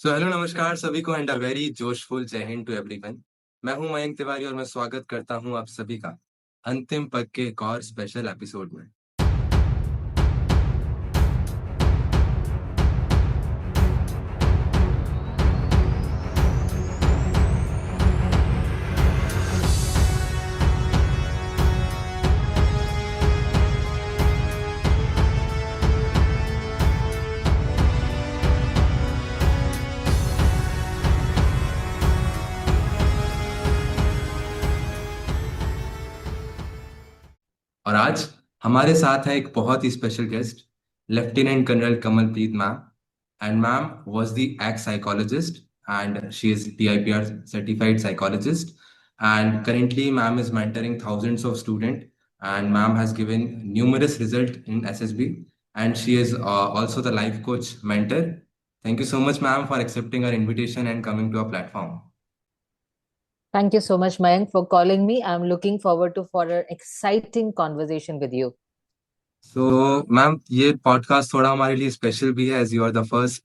So hello नमस्कार सभी को एंड अ वेरी जोशफुल जय हिंद टू एवरीवन। मैं हूं मयंक तिवारी और मैं स्वागत करता हूं आप सभी का अंतिम पग के एक और स्पेशल एपिसोड में। और आज हमारे साथ है एक बहुत ही special guest, lieutenant colonel Kamalpreet ma'am. And ma'am was the ex psychologist and she is PIPR certified psychologist, and currently ma'am is mentoring thousands of students, and ma'am has given numerous results in SSB, and she is also the life coach mentor. Thank you so much ma'am for accepting our invitation and coming to our platform. Thank you so much, Mayank, for calling me. I'm looking forward to for an exciting conversation with you. So, ma'am ये podcast थोड़ा हमारे लिए special भी है, as you are the first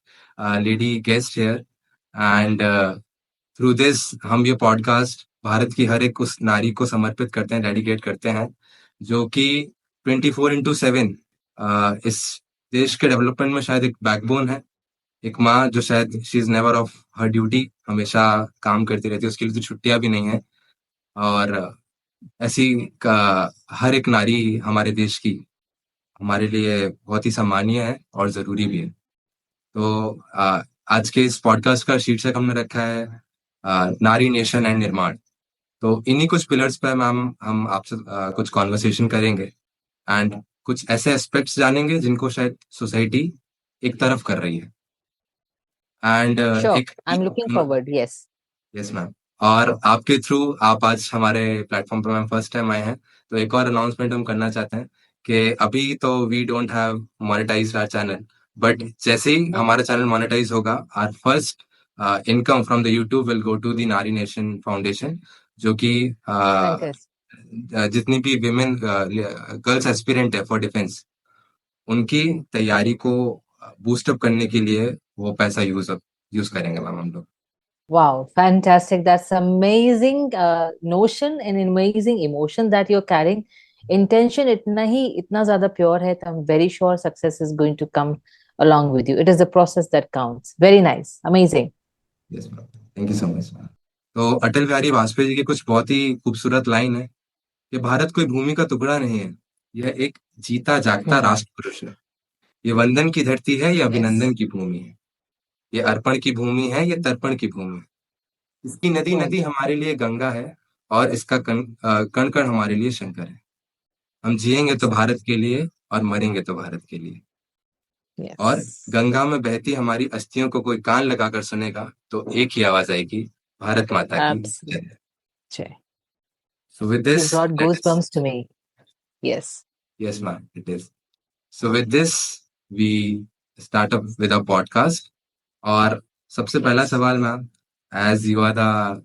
lady guest here, and through this हम ये podcast Bharat की हर एक उस नारी को समर्पित करते हैं, डेडिकेट करते हैं, जो कि 24/7 इस देश के डेवलपमेंट में शायद एक बैकबोन है। एक माँ जो शायद she is never of her duty, हमेशा काम करती रहती है, उसके लिए तो छुट्टियां भी नहीं है। और ऐसी का हर एक नारी हमारे देश की हमारे लिए बहुत ही सम्मानीय है और जरूरी भी है। तो आज के इस पॉडकास्ट का शीर्षक हमने रखा है नारी नेशन एंड निर्माण। तो इन्हीं कुछ पिलर्स पे मैम हम आपसे कुछ कॉन्वर्सेशन करेंगे एंड कुछ ऐसे एस्पेक्ट्स जानेंगे जिनको शायद सोसाइटी एक तरफ कर रही है। एंड Sure, एक I'm looking forward. Yes. Yes ma'am, और आपके थ्रू आप आज हमारे प्लेटफॉर्म पर मैम फर्स्ट टाइम आए हैं, तो एक और अनाउंसमेंट हम करना चाहते हैं कि अभी तो we don't have monetised our channel, but जैसे ही हमारा चैनल मोनेटाइज होगा, our first income from the YouTube will go to the Nari Nation Foundation, जो कि Fantastic. जितनी भी विमेन गर्ल्स एस्पिरेंट है फॉर डिफेंस, उनकी तैयारी को बूस्टअप करने के लिए वो पैसा यूज करेंगे मैम हम लोग। Wow, fantastic. That's amazing notion and amazing emotion that you're carrying. Intention itna zyada pure hai, तो I'm very sure success is going to come along with you. It is the process that counts. Very nice. Amazing. Yes ma'am, thank you so much ma'am. तो अटल बिहारी वाजपेयी जी की कुछ बहुत ही खूबसूरत line है कि भारत कोई भूमि का टुकड़ा नहीं है, यह एक जीता जागता Hmm. राष्ट्र पुरुष है। ये वंदन की धरती है, ये अभिनंदन Yes. की भूमि है, ये अर्पण की भूमि है, ये तर्पण की भूमि है। इसकी नदी Hmm. नदी हमारे लिए गंगा है, और इसका कण कण कण हमारे लिए शंकर है। हम जिएंगे तो भारत के लिए और मरेंगे तो भारत के लिए। और Yes. गंगा में बहती हमारी अस्थियों को कोई कान लगाकर सुनेगा तो एक ही आवाज आएगी, भारत माता की Absolutely. जय। So with You this, brought let us, goosebumps to me. Yes. yes, ma'am, it is. So with this, we start up with our podcast. और सबसे पहला Yes. सवाल ma'am, as you are the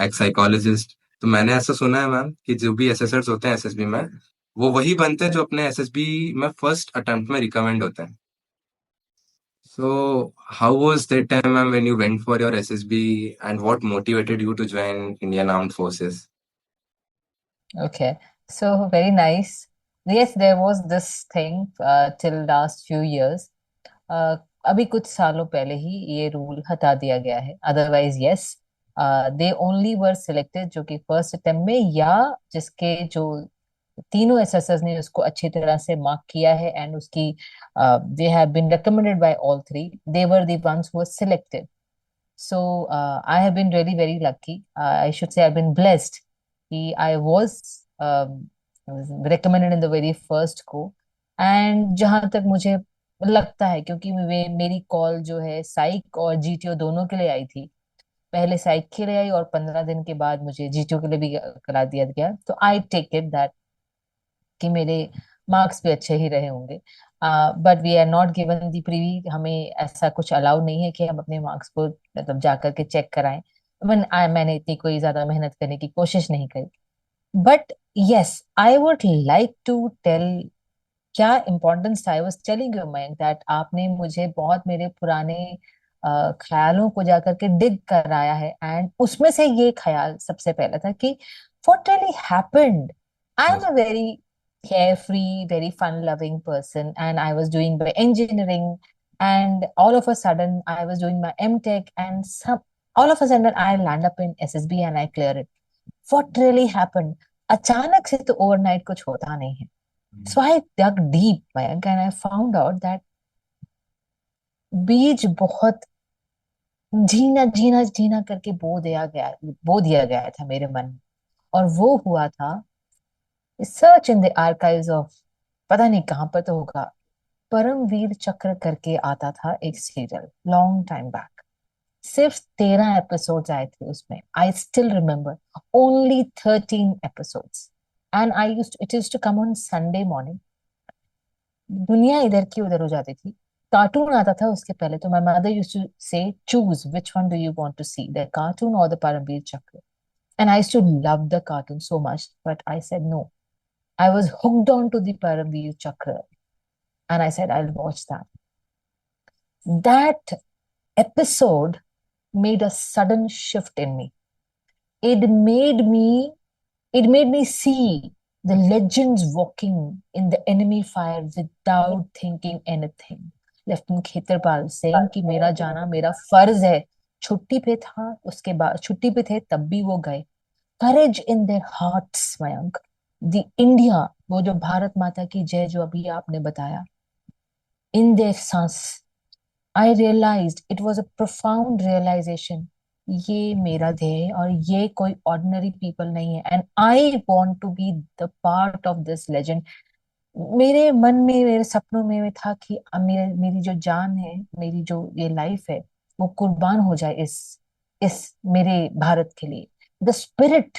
ex psychologist, तो मैंने ऐसा सुना है ma'am कि जो भी एसएसर्स होते हैं एसएसबी में, वो वही बनते हैं जो अपने एसएसबी में फर्स्ट अटेम्प्ट में रिकमेंड होते हैं। So how was that time ma'am when you went for your SSB, and what motivated you to join Indian Armed Forces? Okay, so very nice. Yes, there was this thing till last few years. Uh, अभी कुछ सालों पहले ही ये rule हटा दिया गया है. Otherwise yes, they only were selected जो कि फर्स्ट अटेम्प्ट में, या जिसके जो तीनों एसएसएस ने उसको अच्छी तरह से मार्क किया है एंड उसकी they have been recommended by all three, they were the ones who were selected. So I have been really very lucky. I should say I've been blessed. I was recommended in the very first को. And जहां तक मुझे लगता है, क्योंकि मेरी call जो है साइक और जीटीओ दोनों के लिए आई थी. पहले साइक के लिए आई और 15 दिन के बाद मुझे जीटीओ के लिए भी करा दिया गया. तो आई टेक इट दैट कि मेरे मार्क्स भी अच्छे ही रहे होंगे. But we are not given the privy, हमें ऐसा कुछ अलाउ नहीं है कि हम अपने मार्क्स को मतलब जाकर के चेक कराएं. मैंने इतनी कोई ज्यादा मेहनत करने की कोशिश नहीं करी. But yes, I would like to tell क्या इम्पोर्टेंस था. I was telling you ma'am that आपने मुझे बहुत मेरे पुराने ख्यालों को जाकर के डिग कराया है, एंड उसमें से ये ख्याल सबसे पहला था कि what really happened. I am Yes. A very carefree, very fun-loving person, and I was doing my engineering, and all of a sudden I was doing my MTech, and all of a sudden I land up in SSB and I clear it. What really happened? अचानक से तो overnight कुछ होता नहीं है. So I dug deep, Mayank, and I found out that बीज बहुत झीना झीना झीना करके बो दिया गया था मेरे मन में. और वो हुआ था, search in the archives of, पता नहीं कहाँ पर तो होगा, परमवीर चक्र करके आता था एक सीरियल लॉन्ग टाइम बैक. सिर्फ 13 एपिसोड्स आए थे उसमें. I still remember, only 13 episodes. And it used to come on Sunday morning. दुनिया इधर की उधर हो जाती थी. कार्टून आता था उसके पहले, तो my mother used to say choose which one do you want to see, the cartoon और the Paramvir Chakra. And I used to love the cartoon so much, but I said no. I was hooked on to the Paramveer Chakra, and I said I'll watch that. That episode made a sudden shift in me. It made me it made me see the legends walking in the enemy fire without thinking anything. Lieutenant Khetarpal Singh कि मेरा जाना मेरा फर्ज है. छुट्टी पे था, उसके बाद छुट्टी पे थे तब भी वो गए. Courage in their hearts, Mayank. The India, वो जो भारत माता की जय जो अभी आपने बताया, इन देयर सांस. I realised, it was a profound realisation, ये मेरा ध्येय है और ये कोई ऑर्डिनरी पीपल नहीं है, and I want to be the part of this legend. मेरे मन में, मेरे सपनों में था कि अब मेरी जो जान है, मेरी जो ये लाइफ है, वो कुर्बान हो जाए इस मेरे भारत के लिए. द स्पिरिट,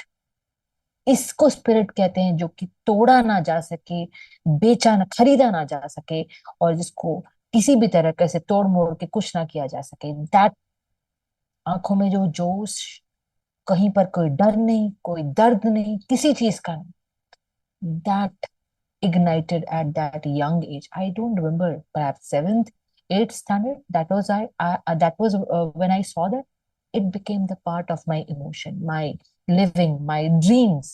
इसको स्पिरिट कहते हैं जो कि तोड़ा ना जा सके, बेचा ना, खरीदा ना जा सके, और जिसको किसी भी तरह कैसे तोड़ मोड़ के कुछ ना किया जा सके. दैट, आंखों में जो जोश, कहीं पर कोई डर नहीं, कोई दर्द नहीं, किसी चीज का नहीं. That ignited at that young age. I don't remember, perhaps seventh, eighth standard. That was when I saw that. It became the part of my emotion, my living, my dreams,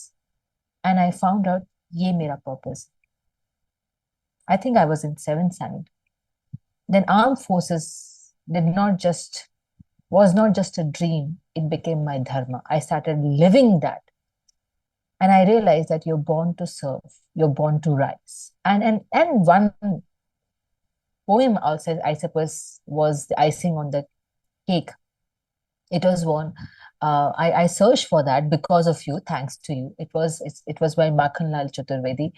and I found out ye mera purpose. I think I was in seventh standard. Then armed forces did not just was not just a dream. It became my dharma. I started living that, and I realized that you're born to serve, you're born to rise. And one poem also, I suppose, was the icing on the cake. It was one. I searched for that because of you, thanks to you. It was by Makhanlal Chaturvedi.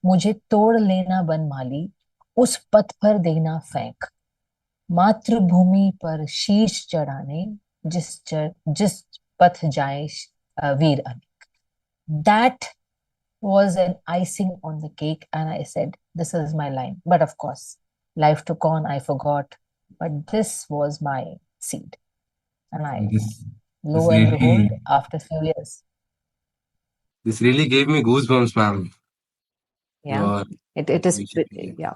मुझे तोड़ लेना बनमाली, उस पथ पर देना फेंक, मातृभूमि पर शीश चढ़ाने, जिस पथ जाए वीर अनेक. That was an icing on the cake, and I said, this is my line. But of course, life took on, I forgot. But this was my seed. And This lo this and behold, really after a few years, this really gave me goosebumps, ma'am. yeah, Your it is, information. Yeah. yeah.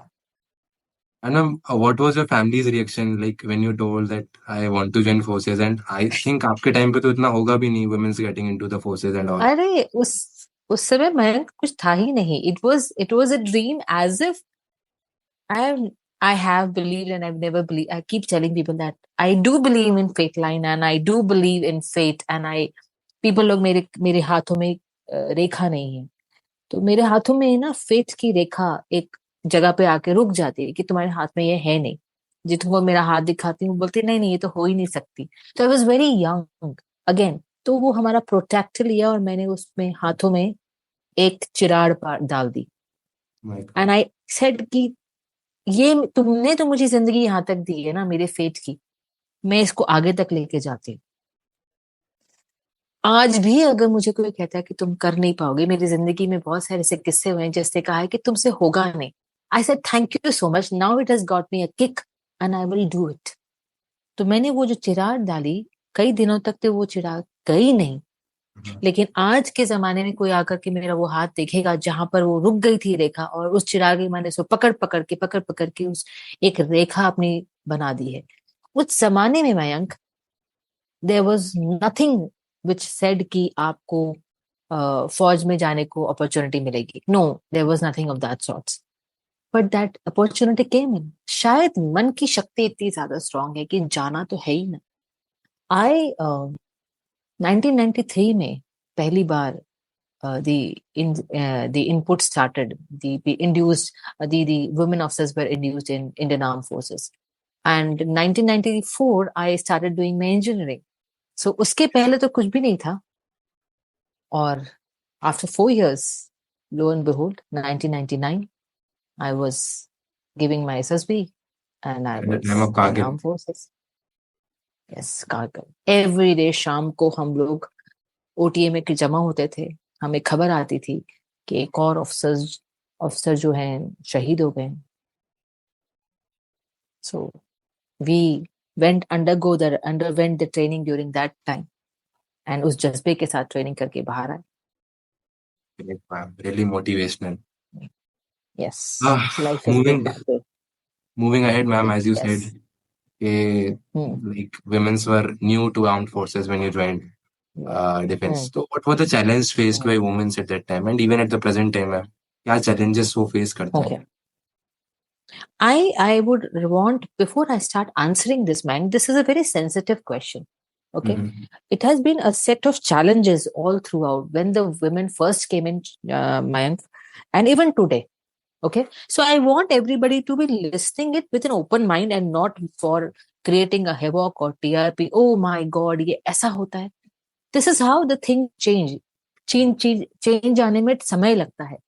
And what was your family's reaction like when you told that I want to join forces? And I think आपके time पे तो इतना होगा भी नहीं, women's getting into the forces and all. अरे उस समय मैं कुछ था ही नहीं. It was a dream, as if I have believed, and I've never believed. I keep telling people that I do believe in fate line, and I do believe in fate, and people लोग मेरे हाथों में रेखा नहीं है, तो मेरे हाथों में ना फेथ की रेखा एक जगह पे आके रुक जाती है कि तुम्हारे हाथ में ये है नहीं. जितने वो मेरा हाथ दिखाती हूँ, बोलते नहीं नहीं ये तो हो ही नहीं सकती. तो I was very young again. तो वो हमारा प्रोटेक्ट लिया और मैंने उसमें हाथों में एक चिराड़ डाल दी. My God. And I said कि ये तुमने तो मुझे जिंदगी यहाँ तक दी है ना, मेरे फेट की, मैं इसको आगे तक लेके जाती हूँ. आज भी अगर मुझे कोई कहता है कि तुम कर नहीं पाओगे, मेरी जिंदगी में बहुत सारे ऐसे किस्से हुए हैं जिससे कहा है कि तुमसे होगा नहीं. I said thank you so much, now it has got me a kick and I will do it. तो मैंने वो जो चिराग डाली, कई दिनों तक तो वो चिराग गई नहीं. लेकिन आज के जमाने में कोई आकर के मेरा वो हाथ देखेगा जहां पर वो रुक गई थी रेखा, और उस चिराग की मैंने उसको पकड़ पकड़ के उस एक रेखा अपनी बना दी है. उस जमाने में Mayank, there was nothing which said कि आपको फौज में जाने को अपॉर्चुनिटी मिलेगी. No, there was nothing of that sorts. But that opportunity came in. शायद मन की शक्ति इतनी ज्यादा स्ट्रांग है कि जाना तो है ही ना. आई 1993 में पहली बार the input started, the induced, the women officers were induced in Indian Armed Forces. And 1994 I started doing my engineering. So उसके पहले तो कुछ भी नहीं था. और after 4 years, lo and behold, 1999, I was giving my SSB and I At the was time of in Kargil. Armed Forces. Yes, Kargil. Every day शाम को हम लोग OTA में जमा होते थे. हमें खबर आती थी कि एक और ऑफिसर जो हैं शहीद हो गए. So we underwent the training during that time, and उस जज्बे के साथ ट्रेनिंग करके बाहर आए. Really motivational. Yes, life is moving good that way. moving ahead, ma'am, as you Yes. said, like women's were new to armed forces when you joined defense. So what were the challenges faced by women at that time and even at the present time, ma'am? क्या challenges वो face करते हैं? Okay. I would want, before I start answering this, man, this is a very sensitive question. Okay. It has been a set of challenges all throughout when the women first came in, Mayank, and even today. Okay. So I want everybody to be listening it with an open mind and not for creating a havoc or TRP. Oh my God, ये ऐसा होता है. This is how the thing change आने में समय लगता है.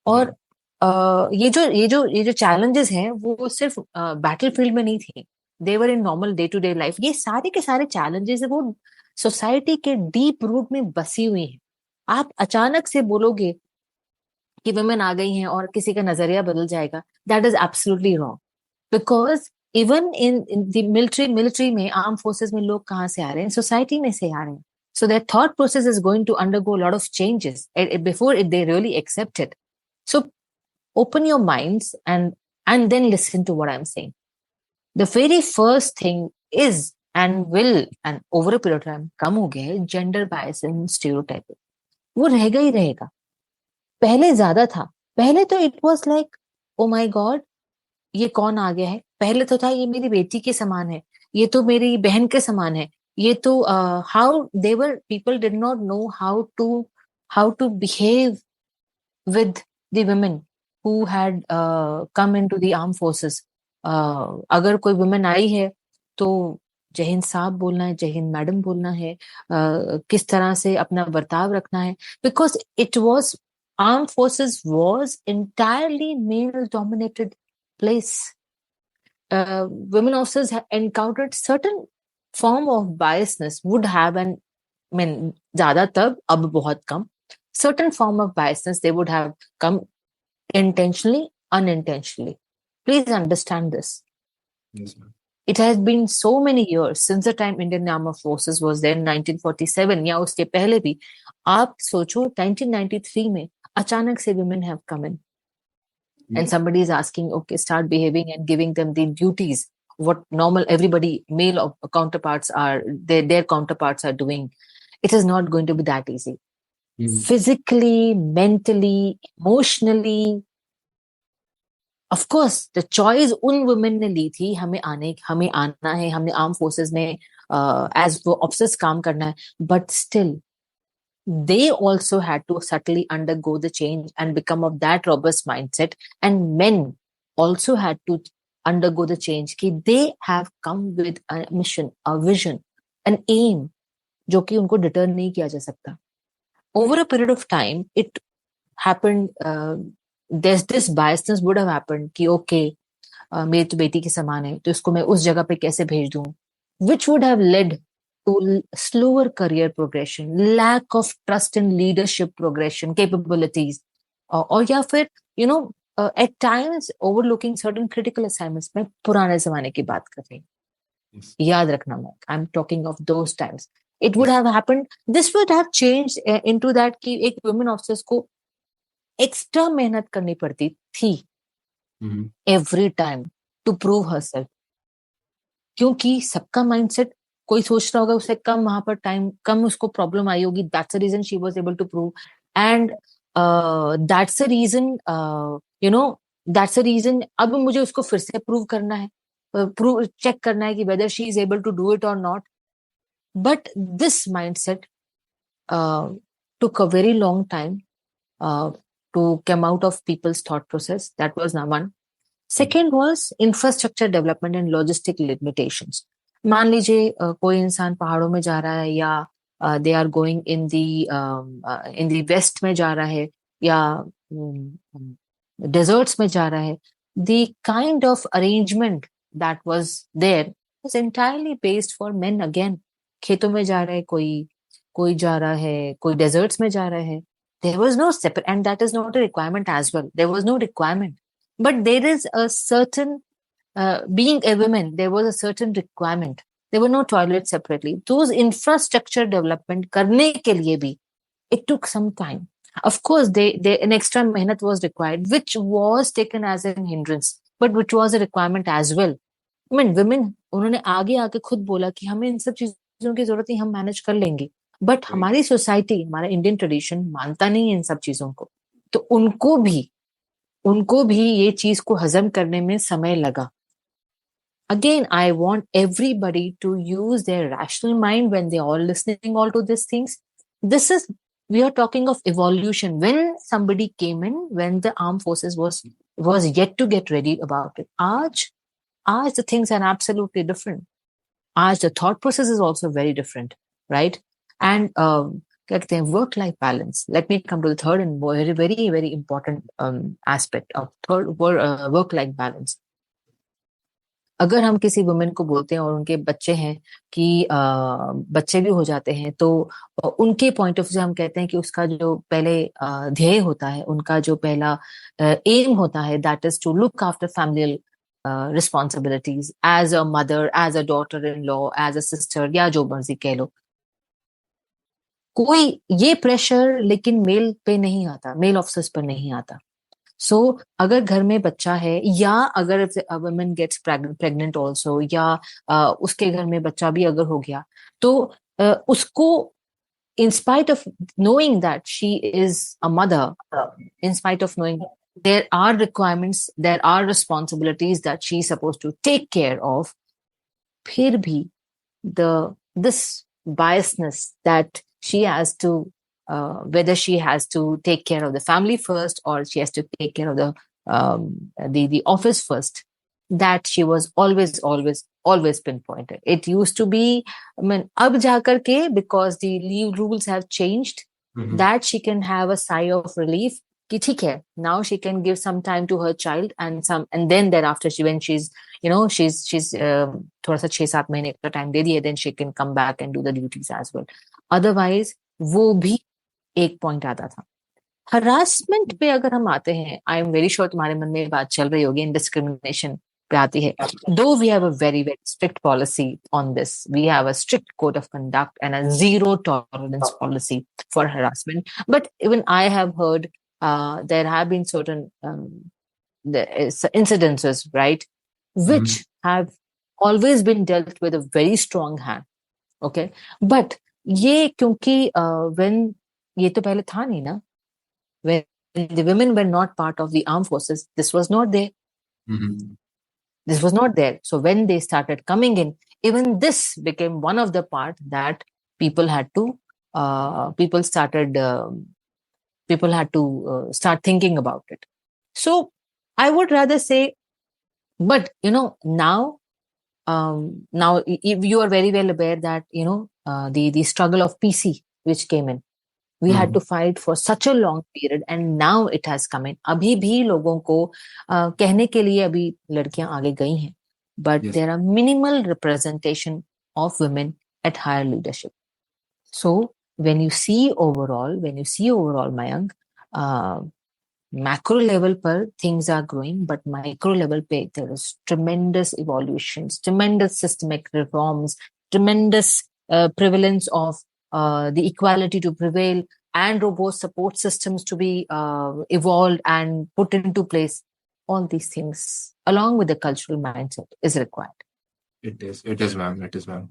और ये जो चैलेंजेस हैं वो सिर्फ बैटल फील्ड में नहीं थे. They were in normal day to day life. ये सारे के सारे चैलेंजेस है वो सोसाइटी के डीप रूट में बसी हुई है. आप अचानक से बोलोगे कि वुमेन आ गई हैं और किसी का नजरिया बदल जाएगा. That is absolutely wrong. Because even in the military में, आर्म फोर्सेस में लोग कहाँ से आ रहे हैं? सोसाइटी में से आ रहे हैं. So their thought process is going to undergo a lot of changes before they really accept it. So open your minds and then listen to what I'm saying. The very first thing is and will, and over a period of time कम हो गया है, gender bias and stereotyping. वो रहेगा ही रहेगा. पहले ज्यादा था. पहले तो it was like, oh my God, ये कौन आ गया है? पहले तो था ये मेरी बेटी के समान है, ये तो मेरी बहन के समान है, ये तो how they were, people did not know how to behave with the women who had come into the armed forces. अगर कोई women आई है तो जय हिंद साहब बोलना है, जय हिंद मैडम बोलना है, किस तरह से अपना बर्ताव रखना है. Because it was, armed forces was entirely male dominated place. Women officers encountered certain form of biasness, would have, and I mean ज़्यादा तब, अब बहुत कम. Certain form of biasness they would have come intentionally, unintentionally. Please understand this. Yes, ma'am. It has been so many years since the time Indian Armed Forces was there in 1947 या उसके पहले भी. आप सोचो 1993 में अचानक से women have come in. And somebody is asking, okay, start behaving and giving them the duties what normal everybody male counterparts are, their counterparts are doing. It is not going to be that easy. Physically, mentally, emotionally. Of course, the choice उन women ने ली थी, हमें आना है, हमें armed forces में as वो officers काम करना है. But still, they also had to subtly undergo the change and become of that robust mindset. And men also had to undergo the change कि they have come with a mission, a vision, an aim जो कि उनको deter नहीं किया जा सकता. Over a period of time, it happened, there's this biasness would have happened कि okay, मेरी तो बेटी के समान है तो इसको मैं उस जगह पे कैसे भेज दूं, which would have led to slower career progression, lack of trust in leadership progression capabilities, or या फिर you know at times overlooking certain critical assignments. मैं पुराने जमाने की बात कर रही हूँ. याद रखना मैं, I'm talking of those times. It would have happened, this would have changed into that कि एक women officers को extra मेहनत करनी पड़ती थी every time to prove herself. क्योंकि सबका माइंडसेट, कोई सोच रहा होगा उसे कम वहां पर टाइम, कम उसको प्रॉब्लम आई होगी, that's the reason she was able to prove. And that's the reason, you know, that's the reason अब मुझे उसको फिर से प्रूव करना है, प्रूव चेक करना है कि whether she is able to do it और नॉट। But this mindset took a very long time to come out of people's thought process. That was number one. Second was infrastructure development and logistic limitations. मान लीजिए कोई इंसान पहाड़ों में जा रहा है, या they are going in the west में जा रहा है, या डेजर्ट्स में जा रहा है, the kind of arrangement that was there was entirely based for men. Again, खेतों में जा रहा है कोई, कोई जा रहा है, कोई डेजर्ट्स में जा रहा है, there was no separate, and that is not a requirement as well. There was no requirement, but there is a certain, being a woman, there was a certain requirement. There were no toilets separately. Those infrastructure development करने के लिए भी it took some time. Of course, they an extra mehnat was required, which was taken as an hindrance, but which was a requirement as well. I mean, women, उन्होंने आगे आके खुद बोला कि हमें इन सब चीजों की जरूरत नहीं, हम मैनेज कर लेंगे। बट हमारी सोसाइटी, हमारा इंडियन ट्रेडिशन मानता नहीं है इन सब चीजों को, तो उनको भी ये चीज को हजम करने में समय लगा। Again, I want everybody to use their rational mind when they are listening all to these things. We are talking of evolution. When somebody came in, when the armed forces was yet to get ready about it. Aaj the things are absolutely different. Aaj the thought process is also very different, right? And कहते हैं work life balance. Let me come to the third and very very very important aspect of work life balance. अगर हम किसी women को बोलते हैं और उनके बच्चे हैं कि बच्चे भी हो जाते हैं, तो उनके पॉइंट ऑफ व्यू से हम कहते हैं कि उसका जो पहले ध्येय होता है, उनका जो पहला एम होता है, that is to look after family responsibilities as a mother, as a daughter-in-law, as a sister, या जो मर्जी कह लो। कोई ये प्रेशर लेकिन मेल पे नहीं आता, मेल ऑफिसर्स पर नहीं आता। सो अगर घर में बच्चा है, या अगर वुमेन गेट्स प्रेग्नेंट ऑल्सो, या उसके घर में बच्चा भी अगर हो गया, तो उसको in spite of knowing that she is a mother, in spite of knowing there are requirements, there are responsibilities that she is supposed to take care of, फिर भी this biasness that she has to, whether she has to take care of the family first or she has to take care of the office first, that she was always pinpointed. It used to be, I mean, ab jaakar ke, because the leave rules have changed, that she can have a sigh of relief ki theek hai, now she can give some time to her child, and then thereafter when she's thoda sa 6-7 mahine ka time de diye, then she can come back and do the duties as well. Otherwise वो भी एक point आता था। Harassment पे अगर हम आते हैं, आई एम वेरी श्योर तुम्हारे मन में ये बात चल रही होगी, इन डिस्क्रिमिनेशन पे आती है। Though we have a very very strict policy on this, we have a strict code of conduct and a zero tolerance policy for harassment, but even I have heard there have been certain incidences, right, which have always been dealt with a very strong hand. Okay, but ये क्योंकि when ये तो पहले था नहीं ना, when the women were not part of the armed forces, this was not there. This was not there. So when they started coming in, even this became one of the part that people had to start thinking about it. So I would rather say, but now if you are very well aware that the struggle of PC which came in, we had to fight for such a long period, and now it has come in. अभी भी लोगों को कहने के लिए अभी लड़कियां आगे गई हैं, but there are minimal representation of women at higher leadership. So when you see overall, Mayank, macro level पर things are growing, but micro level पे there is tremendous evolutions, tremendous systemic reforms, tremendous prevalence of the equality to prevail, and robust support systems to be evolved and put into place. All these things, along with the cultural mindset, is required. It is ma'am, it is ma'am.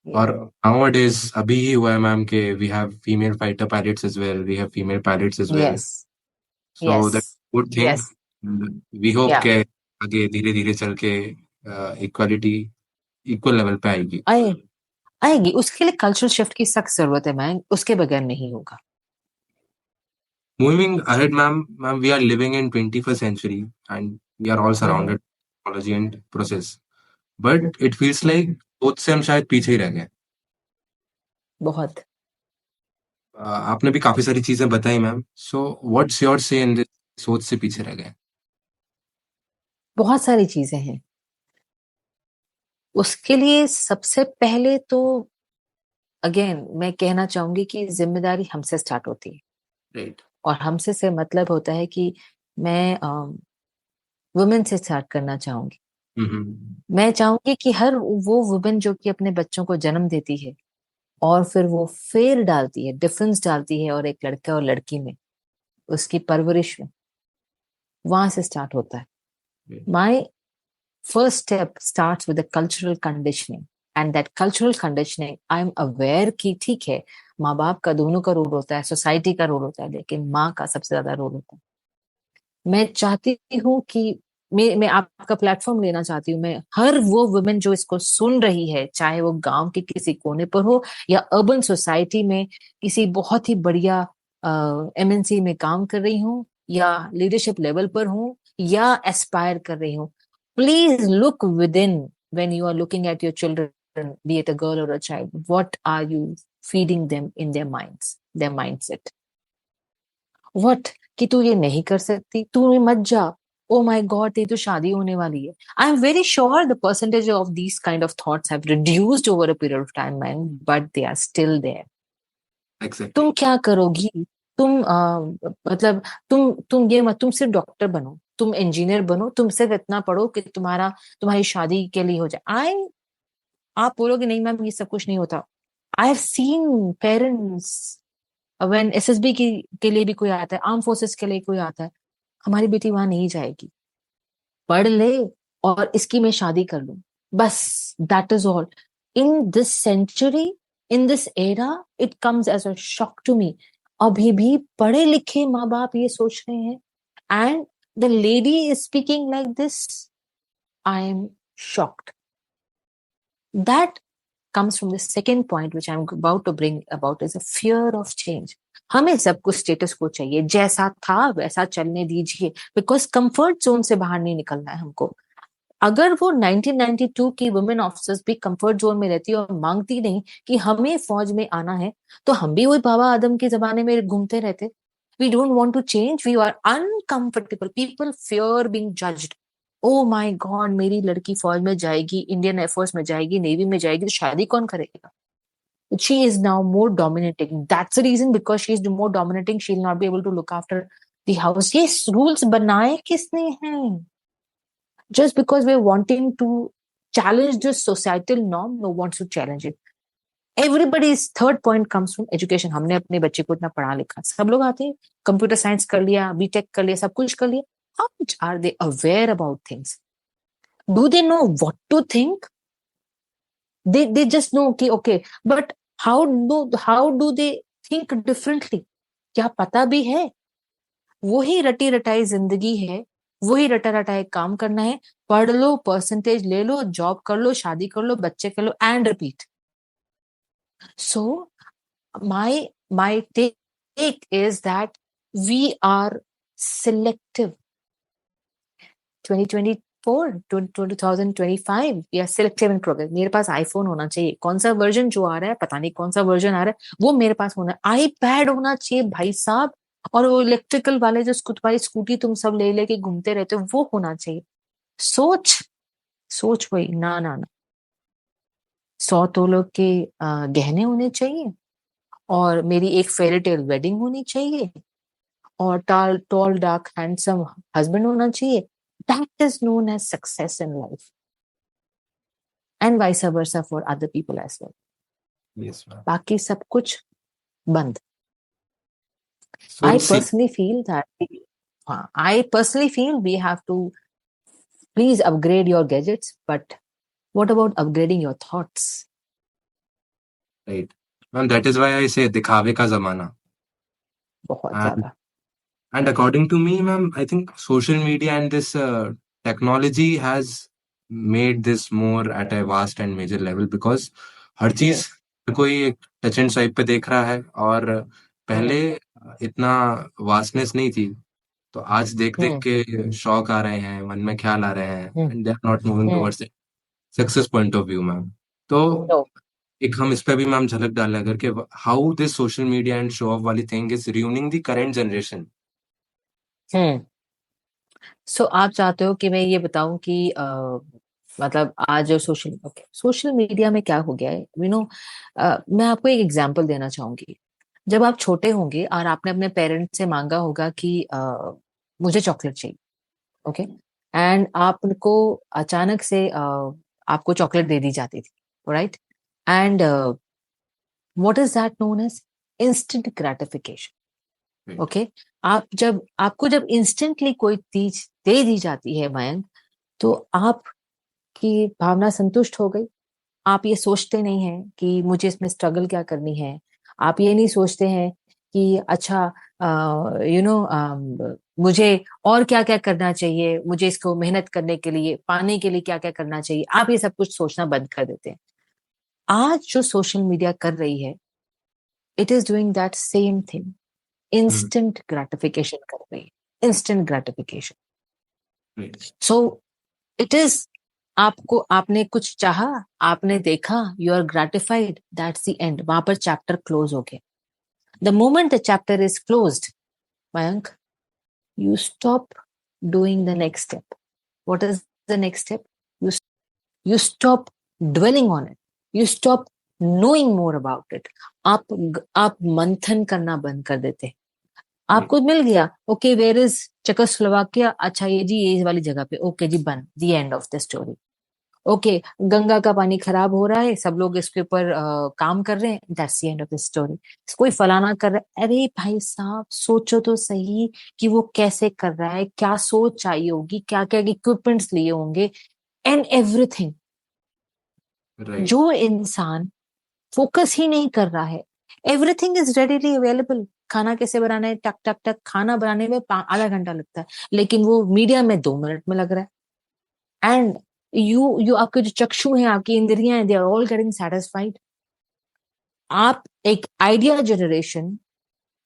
और nowadays अभी ही हुआ है ma'am कि we have female fighter pilots as well, we have female pilots as well, Yes, so that's yes, good thing। yes, We hope yeah. के आगे धीरे धीरे चल के इक्वालिटी इक्वल लेवल पे आएगी। आएगी, उसके लिए कल्चरल शिफ्ट की सख्त जरूरत है मैम, उसके बगैर नहीं होगा। Moving ahead, ma'am, we are living in 21st century and we are all surrounded by technology and process. But it feels like सोच से हम शायद पीछे ही रह गए। बहुत आपने भी काफी सारी चीजें बताई मैम, सो व्हाट्स योर से इन दिस सोच से पीछे रह गए? बहुत सारी चीजें हैं। उसके लिए सबसे पहले तो अगेन मैं कहना चाहूंगी कि जिम्मेदारी हमसे स्टार्ट होती है। राइट। और हमसे से मतलब होता है कि मैं वुमेन से स्टार्ट करना चाहूंगी। मैं चाहूंगी कि हर वो वुमेन जो कि अपने बच्चों को जन्म देती है और फिर वो फेर डालती है, डिफरेंस डालती है, और एक लड़का और लड़की में, उसकी परवरिश में, वहां से स्टार्ट होता है। My first step starts with the cultural conditioning, and that cultural conditioning I am aware कि ठीक है, माँ बाप का दोनों का रोल होता है, सोसाइटी का रोल होता है, लेकिन माँ का सबसे ज्यादा रोल होता है। मैं चाहती हूँ कि मैं आपका प्लेटफॉर्म लेना चाहती हूँ। मैं हर वो वुमेन जो इसको सुन रही है, चाहे वो गांव के किसी कोने पर हो या अर्बन सोसाइटी में किसी बहुत ही बढ़िया एमएनसी में काम कर रही हूँ या लीडरशिप लेवल पर हूँ या एस्पायर कर रही हूँ, please look within when you are looking at your children, be it a girl और a child, what are you feeding them in their minds, their mindset. What कि तू ये नहीं कर सकती, तू मत जा, ओ माय गॉड तेरी तो शादी होने वाली है। I am very sure the percentage of these kind of thoughts have reduced over a period of time man, but they are still there. Exactly. तुम क्या करोगी? तुम मतलब तुम ये मत, तुम सिर्फ डॉक्टर बनो, तुम इंजीनियर बनो, तुम सिर्फ इतना पढ़ो कि तुम्हारी शादी के लिए हो जाए। आप बोलोगे नहीं मैम ये सब कुछ नहीं होता। I have seen parents, when SSB के लिए भी कोई आता है, आर्म फोर्सेस के लिए कोई आता है, हमारी बेटी वहां नहीं जाएगी, पढ़ ले और इसकी मैं शादी कर लूं, बस that is all. In this century, in this era, it comes as a shock to me. अभी भी पढ़े लिखे माँ बाप ये सोच रहे हैं, and the lady is speaking like this. I am shocked. That comes from the second point which I'm about to bring about is a fear of change. हमें सब कुछ स्टेटस को चाहिए, जैसा था वैसा चलने दीजिए, बिकॉज कंफर्ट जोन से बाहर नहीं निकलना है हमको। अगर वो 1992 की वुमेन ऑफिसर्स भी कंफर्ट जोन में रहती और मांगती नहीं कि हमें फौज में आना है, तो हम भी वही बाबा आदम के जमाने में घूमते रहते। We don't want to change. We are uncomfortable. People fear being judged. Oh my God, मेरी लड़की फौज में जाएगी, इंडियन एयरफोर्स में जाएगी, नेवी में जाएगी, तो शादी कौन करेगा? She is now more dominating. That's the reason, because she is more dominating, she'll not be able to look after the house. Yes, rules बनाए किसने हैं? Just because we're wanting to challenge the societal norm, no one wants to challenge it. Everybody's third point comes from education. हमने अपने बच्चे को इतना पढ़ा लिखा, सब लोग आते हैं, कंप्यूटर साइंस कर लिया, बीटेक कर लिया, सब कुछ कर लिया। How much are they aware about things? Do they know what to think? They just know okay, but how do they think differently? क्या पता भी है? वही रटी रटाई जिंदगी है, वही रटा रटाई काम करना है। पढ़ लो, परसेंटेज ले लो, जॉब कर लो, शादी कर लो, बच्चे कर लो, and repeat. So my take is that we are selective. 2024 2025 we are selective in progress. मेरे पास आईफोन होना चाहिए, कौन सा वर्जन जो आ रहा है पता नहीं, कौन सा वर्जन आ रहा है वो मेरे पास होना है। आईपैड होना चाहिए भाई साहब, और वो इलेक्ट्रिकल वाले जो तुम्हारी स्कूटी तुम सब ले लेके घूमते रहते हो वो होना चाहिए। सोच वही ना ना ना। 100 तोलों के गहने होने चाहिए, और मेरी एक फेरी टेल वेडिंग होनी चाहिए, और टॉल डार्क हैंडसम हस्बैंड होना चाहिए। That is known as success in life, and vice versa for other people as well. Yes, ma'am. बाकी सब कुछ बंद। So I see, personally feel that I personally feel we have to please upgrade your gadgets, but What about upgrading your thoughts? Right. Ma'am, that is why I say दिखावे का ज़माना. बहुत And ज्यादा. and according to me, ma'am, I think social media and this technology has made this more at a vast and major level because हर चीज कोई एक touch and swipe पे देख रहा है और पहले इतना वास्टनेस नहीं थी. तो आज देख देख के शौक आ रहे हैं, मन में ख्याल आ रहे हैं, and they are not moving towards success point of view. Ma'am, तो No. एक हम इस पे भी मैम झलक डालें अगर कि how this social media and show off वाली thing is ruining the current generation. So आप चाहते हो कि मैं ये बताऊं कि मतलब आज जो सोशल मीडिया में क्या हो गया है, मैं आपको एक एग्जांपल देना चाहूंगी. जब आप छोटे होंगे और आपने अपने पेरेंट्स से मांगा होगा कि मुझे चॉकलेट चाहिए, ओके, एंड आपको अचानक से आपको चॉकलेट दे दी जाती थी, right? And what is that known as instant gratification. Okay, आपको जब इंस्टेंटली कोई चीज दे दी जाती है मयंक, तो आपकी भावना संतुष्ट हो गई. आप ये सोचते नहीं हैं कि मुझे इसमें स्ट्रगल क्या करनी है. आप ये नहीं सोचते हैं कि अच्छा मुझे और क्या क्या करना चाहिए, मुझे इसको मेहनत करने के लिए, पाने के लिए क्या क्या करना चाहिए. आप ये सब कुछ सोचना बंद कर देते हैं. आज जो सोशल मीडिया कर रही है, it is doing that same thing. Instant gratification कर रही है, instant gratification. So it is, आपने कुछ चाहा, आपने देखा, you are gratified, that's the end. वहां पर चैप्टर क्लोज हो गया. The moment the chapter is closed, Mayank, you stop doing the next step. What is the next step? You stop dwelling on it. You stop knowing more about it. आप मंथन करना बंद कर देते. आपको मिल गया, ओके, वेयर इज चेकोस्लोवाकिया, अच्छा ये वाली जगह पे, ओके जी, बन the end of the story. Okay, Ganga का पानी खराब हो रहा है, सब लोग इसके ऊपर काम कर रहे हैं, that's the end of the story. कोई फलाना कर रहा है, अरे भाई साहब सोचो तो सही कि वो कैसे कर रहा है, क्या सोच चाहिए होगी, क्या क्या इक्विपमेंट्स लिए होंगे, एंड एवरीथिंग. जो इंसान फोकस ही नहीं कर रहा है, एवरीथिंग इज रेडीली अवेलेबल. खाना कैसे बनाना है, टक टक टक, खाना बनाने में आधा घंटा लगता है, लेकिन वो मीडिया में 2 मिनट में लग रहा है. एंड यू आपके जो चक्षु हैं, आपकी इंद्रियां हैं, they are all getting satisfied. आप एक आइडिया जनरेशन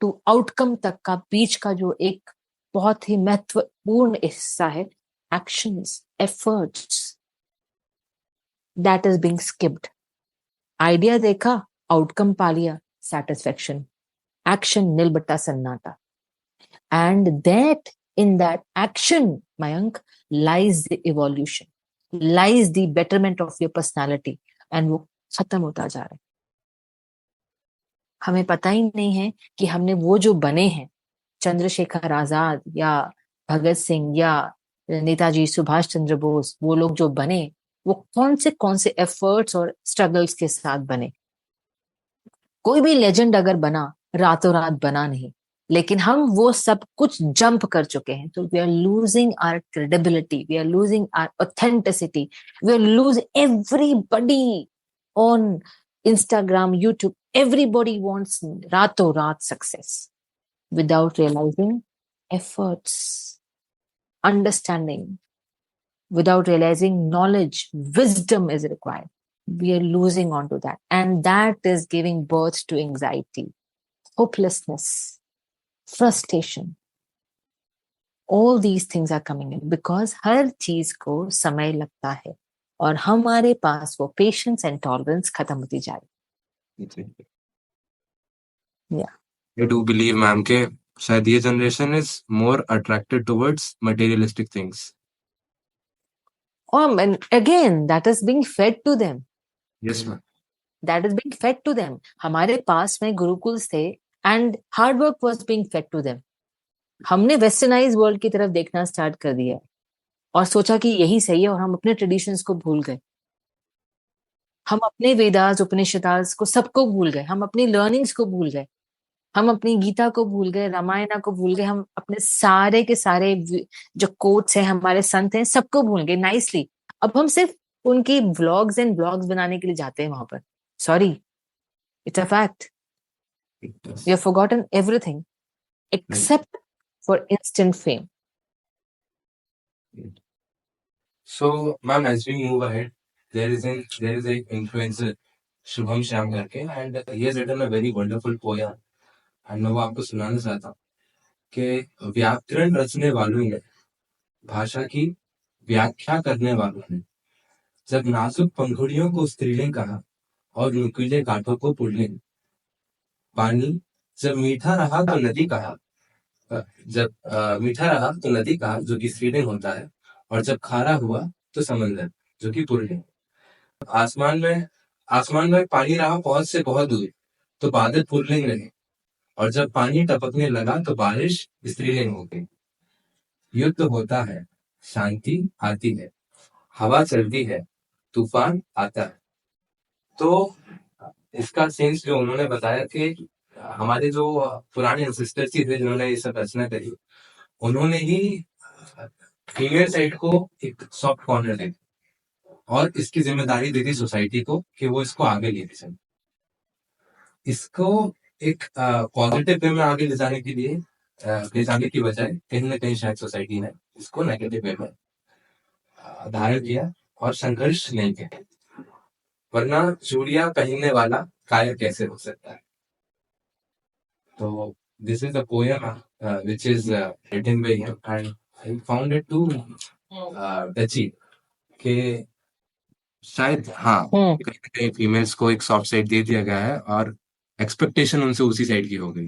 टू आउटकम तक का बीच का जो एक बहुत ही महत्वपूर्ण हिस्सा है, actions, efforts, that is being skipped. Idea देखा, आउटकम पा लिया, सेटिस्फेक्शन. एक्शन नील बट्टा सन्नाटा. And that in that action, Mayank, lies the evolution, lies the betterment of your personality, and वो खत्म होता जा रहा है. हमें पता ही नहीं है कि हमने वो जो बने हैं, चंद्रशेखर आजाद या भगत सिंह या नेताजी सुभाष चंद्र बोस, वो लोग जो बने, वो कौन से एफर्ट्स और स्ट्रगल्स के साथ बने. कोई भी लेजेंड अगर बना, रातों रात बना नहीं, लेकिन हम वो सब कुछ जंप कर चुके हैं. तो we are losing our credibility, we are losing our authenticity, we are losing. Everybody on Instagram, YouTube, everybody wants रातों रात success without realizing efforts, understanding, without realizing knowledge, wisdom is required. We are losing onto that, and that is giving birth to anxiety, hopelessness, frustration. All these things are coming in because हर चीज को समय लगता है और हमारे पास वो patience and tolerance खत्म होती जा रही. Yeah. I do believe, ma'am, के शायद ये generation is more attracted towards materialistic things. And again, that is being fed to them. Yes, ma'am. That is being fed to them. हमारे पास में गुरुकुल्स थे and hard work was being fed to them. हमने westernise world की तरफ देखना start कर दिया और सोचा कि यही सही है, और हम अपने ट्रेडिशंस को भूल गए. हम अपने वेदास, उपनिषदास को सबको भूल गए. हम अपनी लर्निंग्स को भूल गए. हम अपनी गीता को भूल गए, रामायण को भूल गए. हम अपने सारे के सारे जो कोट्स हैं, हमारे संत हैं, सबको भूल गए नाइसली. अब हम सिर्फ उनकी व्लॉग्स एंड ब्लॉग्स बनाने के लिए जाते हैं वहां पर. Sorry, it's a fact. Yes. We have forgotten everything except for instant fame. So, ma'am, as we move ahead, there is a influencer Shubham Shyam करके, and he has written a very wonderful poem, and मैं वो आपको सुनाना चाहता हूँ कि व्याकरण रचने वालों ने, भाषा की व्याख्या करने वालों ने, जब नाजुक पंखुड़ियों को स्त्रीलिंग कहा और नुकीले गांठों को पुल्लिंग, पानी जब मीठा रहा तो नदी कहा, जब मीठा रहा तो नदी कहा जो कि स्त्रीलिंग होता है, और जब खारा हुआ तो समंदर जो कि पुल्लिंग. आसमान में पानी रहा बहुत से बहुत दूर तो बादल पुल्लिंग रहे, और जब पानी टपकने लगा तो बारिश स्त्रीलिंग हो गई. युद्ध होता है, शांति आती है, हवा चलती है, तूफान आता है. तो इसका सेंस जो उन्होंने बताया कि हमारे जो पुराने एंसेस्टर्स थे जिन्होंने ये सब रचना करी, उन्होंने ही फीमेल साइड को एक सॉफ्ट कॉर्नर दे और इसकी जिम्मेदारी दी थी सोसाइटी को कि वो इसको आगे लेके चले. इसको एक पॉजिटिव वे में आगे ले जाने के लिए ले जाने की बजाय कहीं ना कहीं शायद सोसाइटी ने इसको नेगेटिव वे में धारण किया और संघर्ष नहीं किया. वरना चूड़ियां पहनने वाला कायर कैसे हो सकता है. तो this is a poem which is written by him, and I found it too touchy कि शायद हाँ कहीं ना कहीं फीमेल्स को एक सॉफ्ट साइड दे दिया गया है और एक्सपेक्टेशन उनसे उसी साइड की हो गई.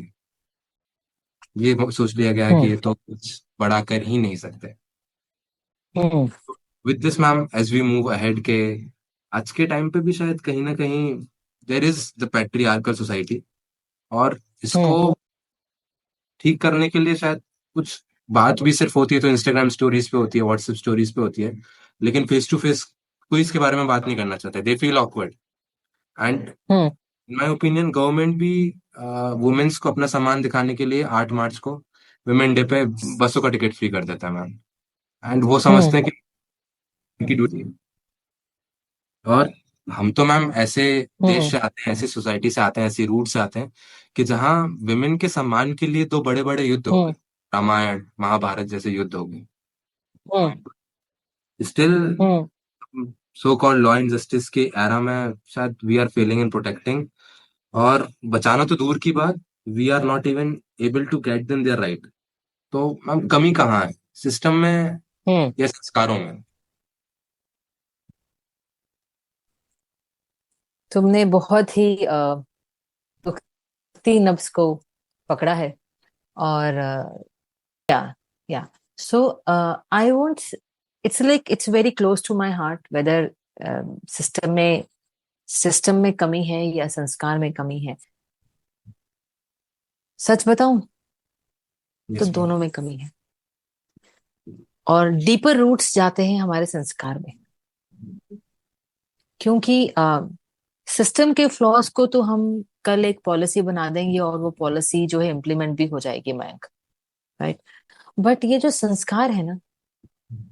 ये सोच लिया गया है कि ये तो कुछ बड़ा कर ही नहीं सकते. With this ma'am, as we move ahead के आज के टाइम पे भी शायद कहीं ना कहीं there is the patriarchal society, और इसको ठीक करने के लिए शायद कुछ बात भी सिर्फ होती है तो इंस्टाग्राम स्टोरीज पे होती है, व्हाट्सएप स्टोरीज पे होती है, लेकिन फेस टू फेस कोई इसके बारे में बात नहीं करना चाहता. They feel awkward. And in my opinion government भी वुमेन्स को अपना सम्मान दिखाने के लिए 8 मार्च को वुमेन डे पे बसों का टिकट फ्री कर देता है मैम. एंड वो समझते हैं कि उनकी ड्यूटी है. और हम तो मैम ऐसे देश से आते हैं, ऐसी सोसाइटी से आते हैं, ऐसी रूट से आते हैं कि जहाँ विमेन के सम्मान के लिए 2 बड़े बड़े युद्ध हो गए, रामायण महाभारत जैसे युद्ध हो गए. Still so called law and justice के एरा में शायद we are failing in protecting, और बचाना तो दूर की बात, we are not even able to get them their right. तो मैम कमी कहाँ है, सिस्टम में या संस्कारों में? तुमने बहुत ही दुखती नब्ज को पकड़ा है. और या so I won't, it's like it's very close to my heart whether system में कमी है या संस्कार में कमी है. सच बताऊं तो दोनों में कमी है, और डीपर रूट्स जाते हैं हमारे संस्कार में. क्योंकि सिस्टम के फ्लॉज को तो हम कल एक पॉलिसी बना देंगे और वो पॉलिसी जो है इम्प्लीमेंट भी हो जाएगी मयंक, राइट. बट ये जो संस्कार है ना,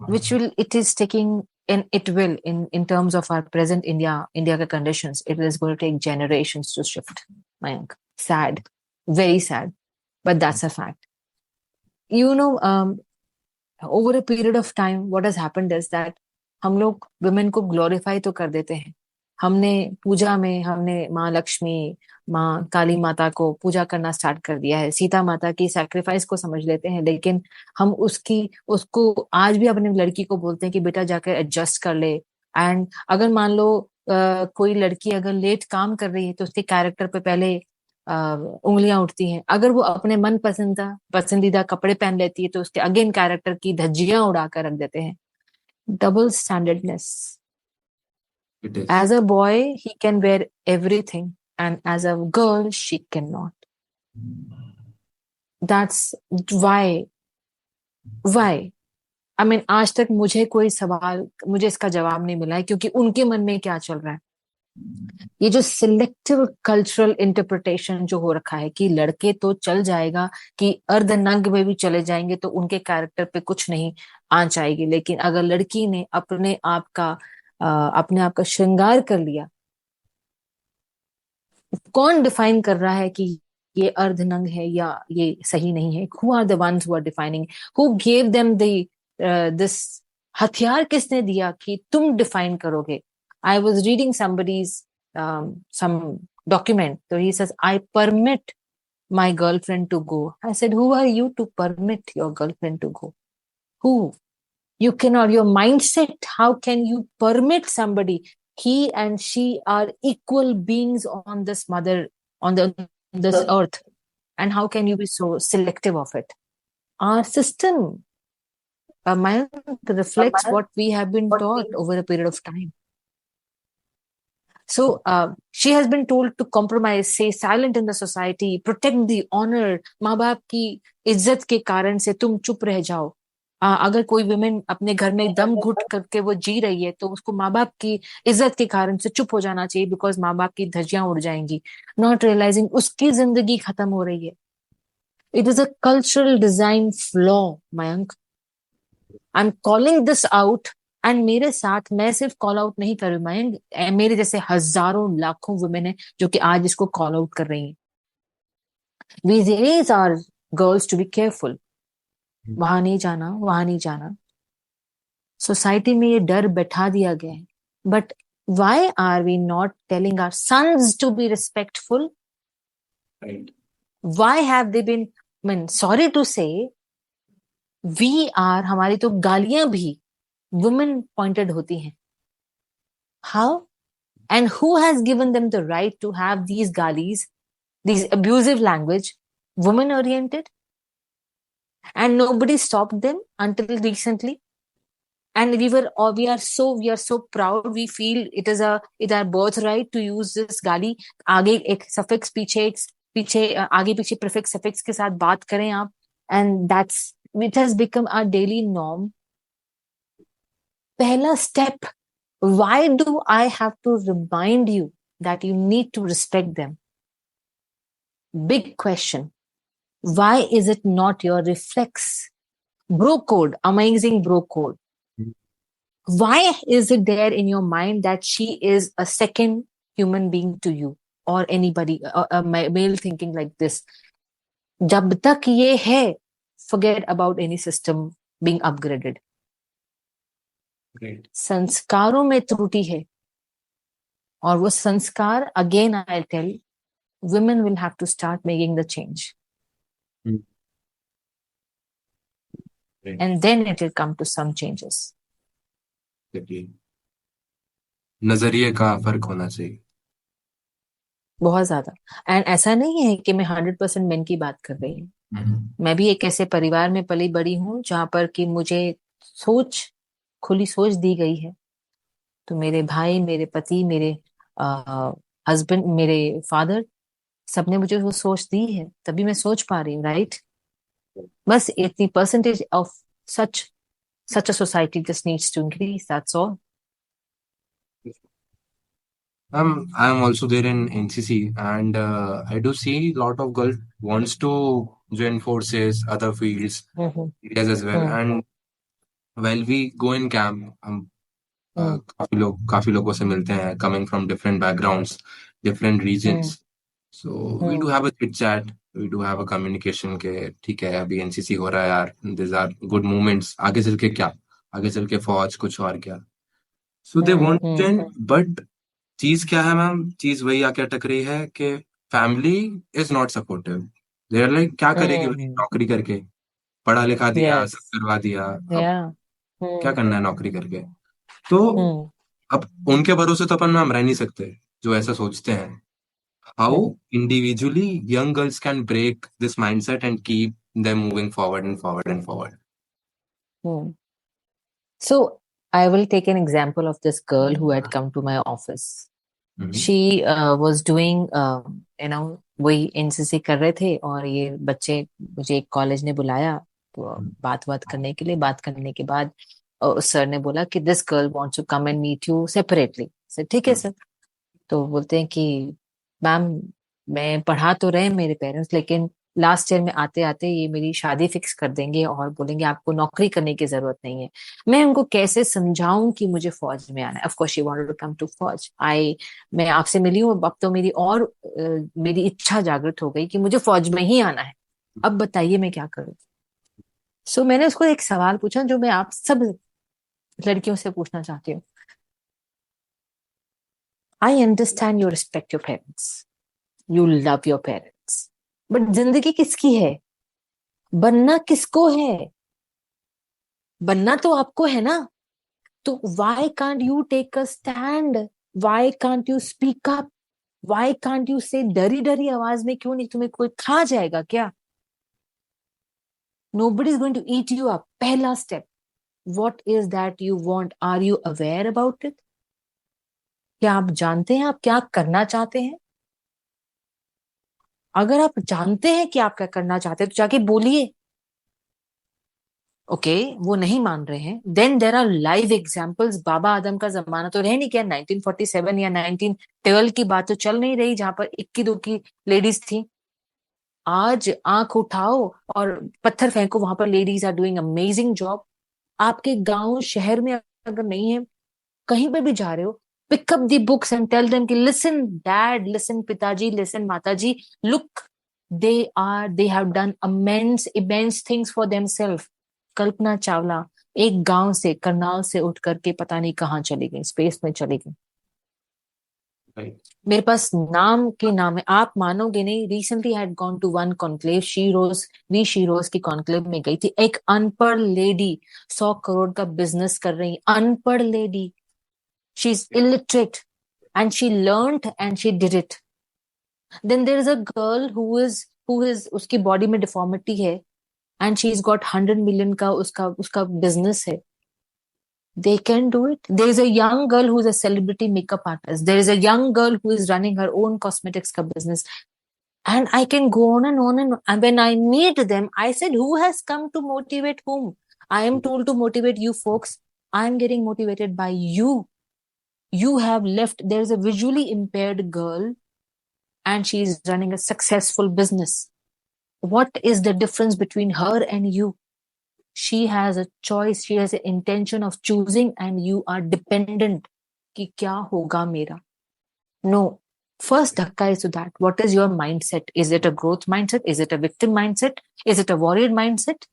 which will it is taking and it will in terms of our present India ka conditions, it is going to take generations to shift. Mayank, sad, very sad, but that's a fact. You know, over a period of time what has happened is that हम लोग women को glorify तो कर देते हैं. हमने पूजा में हमने माँ लक्ष्मी, माँ काली माता को पूजा करना स्टार्ट कर दिया है, सीता माता की सैक्रिफाइस को समझ लेते हैं, लेकिन हम उसको आज भी अपने लड़की को बोलते हैं कि बेटा जाकर एडजस्ट कर ले. एंड अगर मान लो कोई लड़की अगर लेट काम कर रही है तो उसके कैरेक्टर पे पहले उंगलियां उठती हैं. अगर वो अपने मन पसंदीदा कपड़े पहन लेती है तो उसके अगेन कैरेक्टर की धज्जियां उड़ाकर रख देते हैं. Double स्टैंडर्डनेस. As a boy, he can wear everything, and as a girl, she cannot. That's why. I mean, आज तक मुझे इसका जवाब नहीं मिला है, क्योंकि उनके मन में क्या चल रहा है. ये जो सिलेक्टिव कल्चरल इंटरप्रिटेशन जो हो रखा है कि लड़के तो चल जाएगा, कि अर्धनग्न में भी चले जाएंगे तो उनके कैरेक्टर पे कुछ नहीं आंच आएगी, लेकिन अगर लड़की ने अपने आप का अपने आप का श्रृंगार कर लिया, कौन डिफाइन कर रहा है कि ये अर्धनंग है या ये सही नहीं है? Who are the ones who are defining? Who gave them the this? हथियार किसने दिया कि तुम डिफाइन करोगे? I was reading somebody's some document, so he says, I permit my girlfriend to go. I said, who are you to permit your girlfriend to go? Who? You cannot. Your mindset, how can you permit somebody? He and she are equal beings on this mother, on this earth, and how can you be so selective of it? Our system, mind reflects what we have been taught over a period of time. So she has been told to compromise, stay silent in the society, protect the honor. माँ बाप की इज्जत के कारण से तुम चुप रह जाओ. अगर कोई वुमेन अपने घर में दम घुट करके वो जी रही है तो उसको माँ बाप की इज्जत के कारण से चुप हो जाना चाहिए, बिकॉज माँ बाप की धज्जियां उड़ जाएंगी, नॉट रियलाइजिंग उसकी जिंदगी खत्म हो रही है. It is a cultural design flaw, Mayank. I am calling this out. And मेरे साथ मैं सिर्फ कॉल आउट नहीं कर रही मयंक, मेरे जैसे हजारों लाखों वुमेन है जो कि आज इसको कॉल आउट कर रही हैं. We raise our girls to be careful. वहां नहीं जाना, वहां नहीं जाना. सोसाइटी में ये डर बैठा दिया गया है. But why are we not telling our sons to be respectful? Right. Why have they been, mean sorry to say, we are, हमारी तो गालियां भी वुमेन पॉइंटेड होती हैं. How? And who has given them the right to have these गालीज, these abusive language, women oriented? And nobody stopped them until recently. And we are so proud. We feel it's our birthright to use this gali. आगे एक suffix, पीछे आगे पीछे prefix suffix के साथ बात करें आप. And it has become our daily norm. पहला step, why do I have to remind you that you need to respect them? Big question. Why is it not your reflex? Bro code, amazing bro code. Why is it there in your mind that she is a second human being to you or anybody, a male thinking like this? जब तक ये है, forget about any system being upgraded. Great. संस्कारों में त्रुटि है. और वो संस्कार, again I'll tell, women will have to start making the change. Great. And then it will come to some changes. Exactly. नजरिए का फर्क होना चाहिए. बहुत ज्यादा. एंड ऐसा नहीं है कि मैं 100% मेन की बात कर रही हूँ. मैं भी एक ऐसे परिवार में पली बड़ी हूँ जहां पर कि मुझे खुली सोच दी गई है. तो मेरे भाई, मेरे पति, मेरे हस्बैंड, मेरे फादर, सबने मुझे वो सोच दी है, तभी मैं सोच पा रही हूँ. राइट? बस इतनी percentage of such a society just needs to increase, that's all. I'm also there in NCC, and I do see a lot of girls wants to join forces, other fields, areas as well. And while we go in camp, काफी लोगों से मिलते हैं, coming from different backgrounds, different regions. So we do have a chit chat, we do have a communication के ठीक है अभी NCC हो रहा है यार, these are good moments, आगे चल के क्या, आगे चल के फौज कुछ और क्या. So they want to join, but चीज क्या है मैम, चीज वही आके अटक रही है कि family is not supportive. They are like क्या करेगी भाई नौकरी करके, पढ़ा लिखा दिया, सब करवा दिया, अब क्या करना है नौकरी करके. तो अब उनके भरोसे तो अपन मैम रह नहीं सकते जो ऐसा सोचते हैं. How individually young girls can break this mindset and keep them moving forward and forward and forward. So I will take an example of this girl who had come to my office. She was doing वही NCC कर रहे थे, और ये बच्चे, मुझे एक college ने बुलाया तो बात करने के लिए. बात करने के बाद सर ने बोला कि this girl wants to come and meet you separately. Sir ठीक है सर. तो बोलते हैं कि मैम मैं पढ़ा तो रहे मेरे पेरेंट्स, लेकिन लास्ट ईयर में आते आते ये मेरी शादी फिक्स कर देंगे और बोलेंगे आपको नौकरी करने की जरूरत नहीं है। मैं उनको कैसे समझाऊं कि मुझे फौज में आना है। Of course she wanted to come to फौज। मैं आपसे मिली हूँ, अब तो मेरी और मेरी इच्छा जागृत हो गई कि मुझे फौज में ही आना है। अब बताइए मैं क्या करूं। सो मैंने उसको एक सवाल पूछा जो मैं आप सब लड़कियों से पूछना चाहती हूँ। I understand you respect your parents, you love your parents, but जिंदगी किसकी है? बनना किसको है? बनना तो आपको है ना। तो why can't you take a stand? Why can't you speak up? Why can't you say डरी डरी आवाज में क्यों नहीं? तुम्हें कोई खा जाएगा क्या? Nobody is going to eat you up. पहला step. What is that you want? Are you aware about it? क्या आप जानते हैं आप क्या करना चाहते हैं? अगर आप जानते हैं कि आप क्या करना चाहते हैं तो जाके बोलिए। ओके वो नहीं मान रहे हैं, then there are live examples. बाबा आदम का जमाना तो रह नहीं गया, 1947 या 1912 की बात तो चल नहीं रही जहां पर इक्की दुक्की लेडीज थी। आज आंख उठाओ और पत्थर फेंको, वहां पर ladies are doing amazing job. आपके गांव शहर में अगर नहीं है, कहीं पे भी जा रहे हो, pick up the books and tell them कि लिसन डैड, लिसन पिताजी, लिसन माताजी, look they have done immense things for themselves. Kalpana Chawla एक गांव से, करनाल से उठ करके पता नहीं कहाँ चली गई, स्पेस में चली गई। मेरे पास नाम के नाम है, आप मानोगे नहीं। Recently had gone to one conclave, she rose की कॉन्क्लेव में गई थी। एक अनपढ़ लेडी 100 करोड़ का बिजनेस कर रही, अनपढ़ lady, she is illiterate and she learned and she did it. Then there is a girl who is उसकी बॉडी में डिफॉर्मिटी है and she's got 100 million का उसका business है। They can do it. There is a young girl who is a celebrity makeup artist. There is a young girl who is running her own cosmetics का business. And I can go on and on and on. And when I meet them, I said, who has come to motivate whom? I am told to motivate you folks. I am getting motivated by you. You have left. There is a visually impaired girl and she is running a successful business. What is the difference between her and you? She has a choice, she has an intention of choosing, and you are dependent कि क्या होगा मेरा। No, first धक्का is to that. What is your mindset? Is it a growth mindset? Is it a victim mindset? Is it a warrior mindset?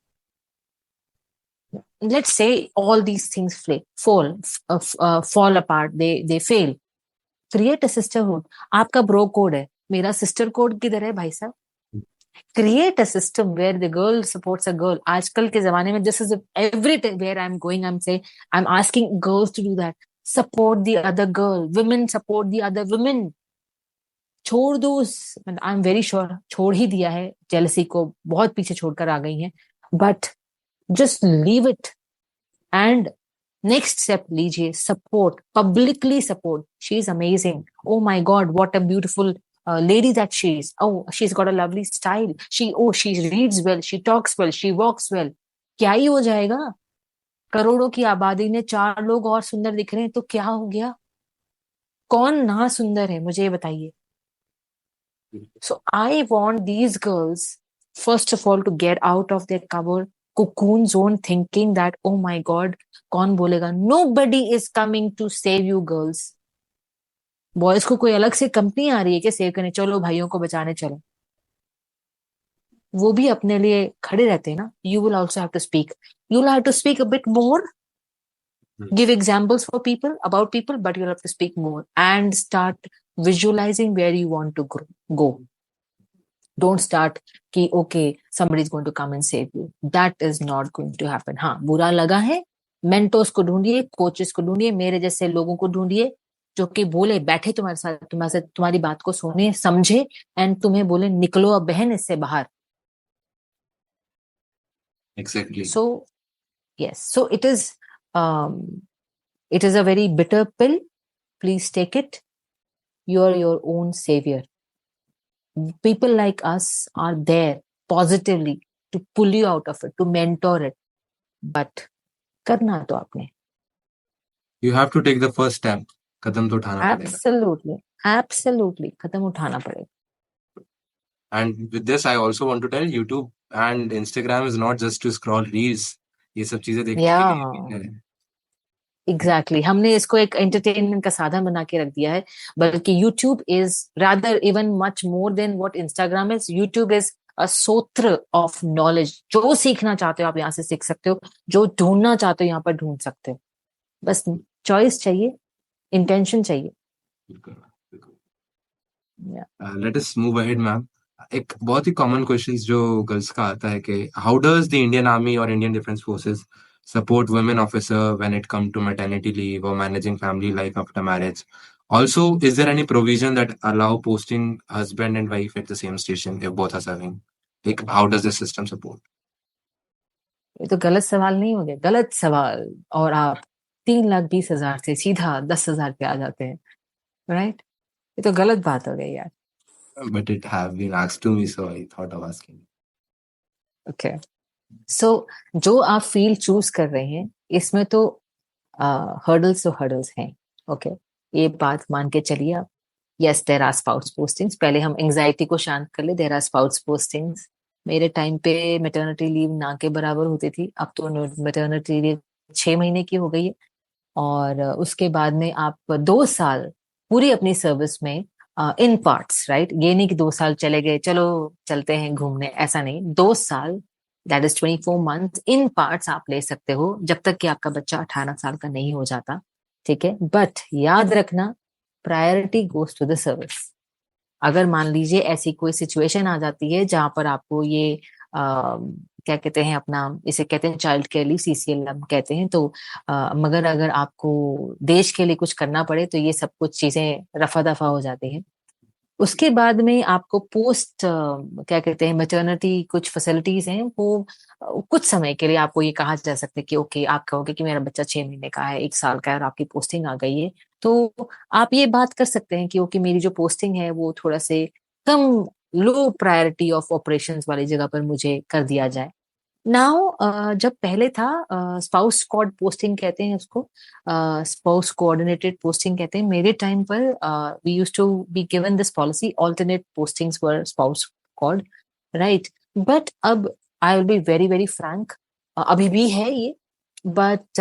Let's say all these things fall apart, they fail. Create a sisterhood. आपका bro code है, मेरा sister code किधर है भाई साहब? Create a system where the girl supports a girl. आजकल के जमाने में this is everywhere I'm going, I'm asking girls to do that. Support the other girl. Women support the other women. छोड़ दो I'm very sure छोड़ ही दिया है, jealousy को बहुत पीछे छोड़कर आ गई हैं, but just leave it and next step लीजिए, support, publicly support. She is amazing. Oh my God, what a beautiful lady that she is. Oh, she's got a lovely style. She reads well, she talks well, she walks well. क्या ही हो जाएगा? करोड़ों की आबादी ने 4 लोग और सुंदर दिख रहे हैं तो क्या हो गया? कौन ना सुंदर है मुझे ये बताइए। So I want these girls first of all to get out of their cocoon zone thinking that oh my God, कौन बोलेगा? Nobody is coming to save you girls. Boys को कोई अलग से कंपनी आ रही है कि सेव करने, चलो भाइयों को बचाने चलो। वो भी अपने लिए खड़े रहते हैं ना। You will also have to speak, you will have to speak a bit more, give examples for people about people, but you have to speak more and start visualizing where you want to go. Don't start कि okay somebody is going to come and save you. That is not going to happen. हाँ, बुरा लगा है, mentors को ढूंढिए, coaches को ढूंढिए, मेरे जैसे लोगों को ढूंढिए जो कि बोले बैठे तुम्हारे साथ, तुम्हारी बात को सुने, समझे एंड तुम्हें बोले निकलो अब बहन इससे बाहर। Exactly. So yes, so it is a very bitter pill. Please take it. You are your own savior. People like us are there positively to pull you out of it, to mentor it, but करना तो आपने। You have to take the first step. कदम तो उठाना पड़ेगा। Absolutely, absolutely, कदम उठाना पड़ेगा। And with this, I also want to tell YouTube and Instagram is not just to scroll reels. ये सब चीजें देखने के लिए भी Yeah, है. एग्जैक्टली हमने इसको एक एंटरटेनमेंट का साधन बना के रख दिया है, बल्कि YouTube is rather even much more than what Instagram is. YouTube is a सोत्र ऑफ नॉलेज. जो सीखना चाहते हो आप यहाँ से सीख सकते हो, जो ढूंढना चाहते हो यहाँ पर ढूंढ सकते हो. बस चॉइस चाहिए, इंटेंशन चाहिए. बिल्कुल, बिल्कुल. Yeah. Let us move ahead, ma'am. एक बहुत ही कॉमन क्वेश्चन जो गर्ल्स का आता है कि how does the Indian army और Indian defence forces support women officer when it come to maternity leave or managing family life after marriage? Also, is there any provision that allow posting husband and wife at the same station if both are serving? Like, how does the system support? ये तो गलत सवाल नहीं हो गया, गलत सवाल. और आप 3,20,000 से सीधा 10,000 पे आ जाते हैं, राइट? ये तो गलत बात हो गई यार. But it have been asked to me, so I thought of asking. Okay, so जो आप फील्ड चूज कर रहे हैं इसमें तो हर्डल्स तो हर्डल्स हैं. ओके, ये बात मान के चलिए आप. Yes, there are spouse postings. पहले हम एंजाइटी को शांत कर ले. There are spouse postings. मेरे टाइम पे मैटरनिटी लीव ना के बराबर होती थी. अब तो मैटरनिटी लीव 6 महीने की हो गई है. और उसके बाद में आप 2 साल पूरी अपनी सर्विस में इन पार्ट्स, राइट? ये नहीं कि 2 साल चले गए चलो चलते हैं घूमने, ऐसा नहीं. 2 साल, that is 24 months in parts आप ले सकते हो जब तक कि आपका बच्चा 18 साल का नहीं हो जाता. ठीक है, बट याद रखना, priority goes to the service. अगर मान लीजिए ऐसी कोई सिचुएशन आ जाती है जहां पर आपको ये क्या कहते हैं, अपना इसे कहते हैं चाइल्ड केयर लीव, CCL हम कहते हैं, तो मगर अगर आपको देश के लिए कुछ करना पड़े तो ये सब कुछ चीजें रफा दफा हो जाती हैं. उसके बाद में आपको पोस्ट क्या कहते हैं मैटरनिटी कुछ फैसिलिटीज हैं, वो कुछ समय के लिए आपको ये कहा जा सकता है कि ओके, आप कहोगे कि मेरा बच्चा 6 महीने का है, 1 साल का है और आपकी पोस्टिंग आ गई है, तो आप ये बात कर सकते हैं कि ओके, मेरी जो पोस्टिंग है वो थोड़ा से कम, लो प्रायोरिटी ऑफ ऑपरेशंस वाली जगह पर मुझे कर दिया जाए. नाउ जब पहले था स्पाउस स्क्वाड पोस्टिंग कहते हैं उसको, स्पाउस कोऑर्डिनेटेड पोस्टिंग कहते हैं. मेरे टाइम पर we used to be given this policy, alternate postings were spouse squad, right? But अब I will be very very frank, अभी भी है ये, but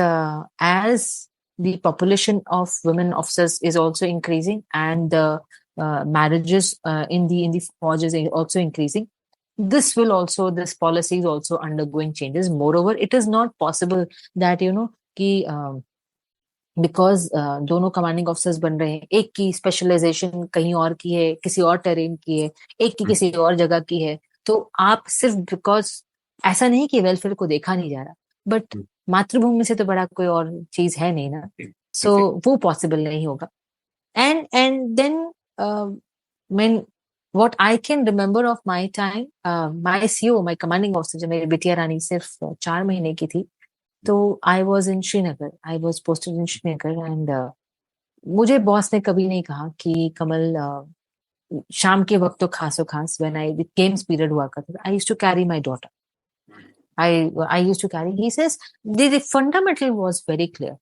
as the population of women officers is also increasing and the marriages in the forge is also increasing. This policy is also undergoing changes. Moreover, it is not possible that कि because दोनों commanding officers बन रहे हैं, एक की specialisation कहीं और की है, किसी और टेरेन की है, एक की किसी और जगह की है, तो आप सिर्फ बिकॉज, ऐसा नहीं कि वेलफेयर को देखा नहीं जा रहा, बट मातृभूमि से तो बड़ा कोई और चीज है नहीं ना. सो वो पॉसिबल नहीं होगा. एंड देन मैं what I can remember of my time, my CO, my commanding officer, जब मेरी बिटिया रानी सिर्फ 4 महीने की थी, तो I was in Srinagar. I was posted in Srinagar and मुझे बॉस ने कभी नहीं कहा कि कमल शाम के वक्त तो खासो खास, when I games period हुआ करता था, I used to carry my daughter. I used to carry. He says the fundamental was very clear.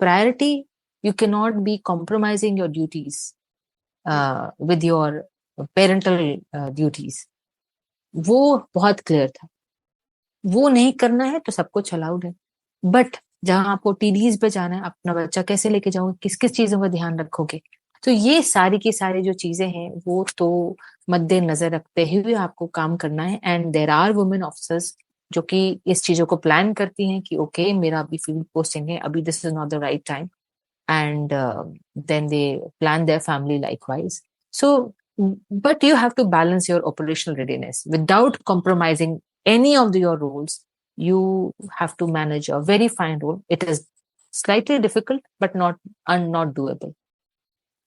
Priority, you cannot be compromising your duties with your parental duties. वो बहुत clear था, वो नहीं करना है तो सब कुछ अलाउड है, बट जहां आपको टीडीज पे जाना है, अपना बच्चा कैसे लेके जाओगे, किस किस चीजों का ध्यान रखोगे, तो ये सारी की सारी जो चीजें हैं वो तो मद्देनजर रखते हुए आपको काम करना है. And there are women officers जो कि इस चीजों को प्लान करती हैं कि ओके, मेरा अभी फील्ड पोस्टिंग है, अभी this is not the right time, and then they plan their family likewise. So but you have to balance your operational readiness without compromising any of your roles. You have to manage a very fine role. It is slightly difficult but not doable.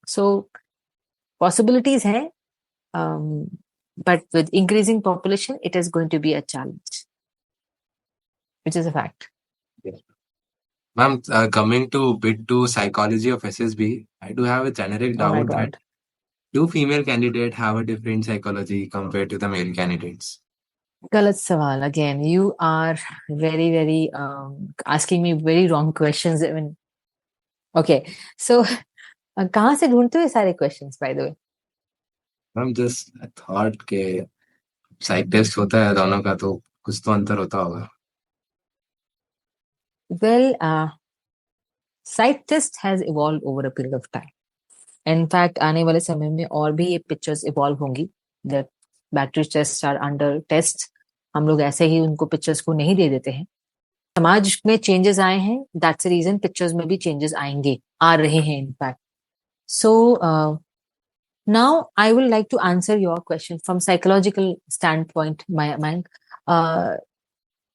So possibilities hai, but with increasing population it is going to be a challenge, which is a fact. Yes. Ma'am, coming to bit to psychology of SSB, I do have a generic Oh my doubt God. that do female candidates have a different psychology compared to the male candidates? Galat sawal again. You are very very asking me very wrong questions. I mean, okay, so कहाँ से ढूंढते हो ये सारे questions, by the way? I'm just I thought के साइक test होता है दोनों का, तो कुछ तो अंतर होता होगा। Well, psych test has evolved over a period of time. In fact आने वाले समय में और भी ये पिक्चर्स इवॉल्व होंगी। The battery test are under test. हम लोग ऐसे ही उनको पिक्चर्स को नहीं दे देते हैं। समाज में चेंजेस आए हैं, दैट्स द रीजन पिक्चर्स में भी चेंजेस आएंगे, आ रहे हैं in fact. So now I will like to answer your question from psychological standpoint. Mind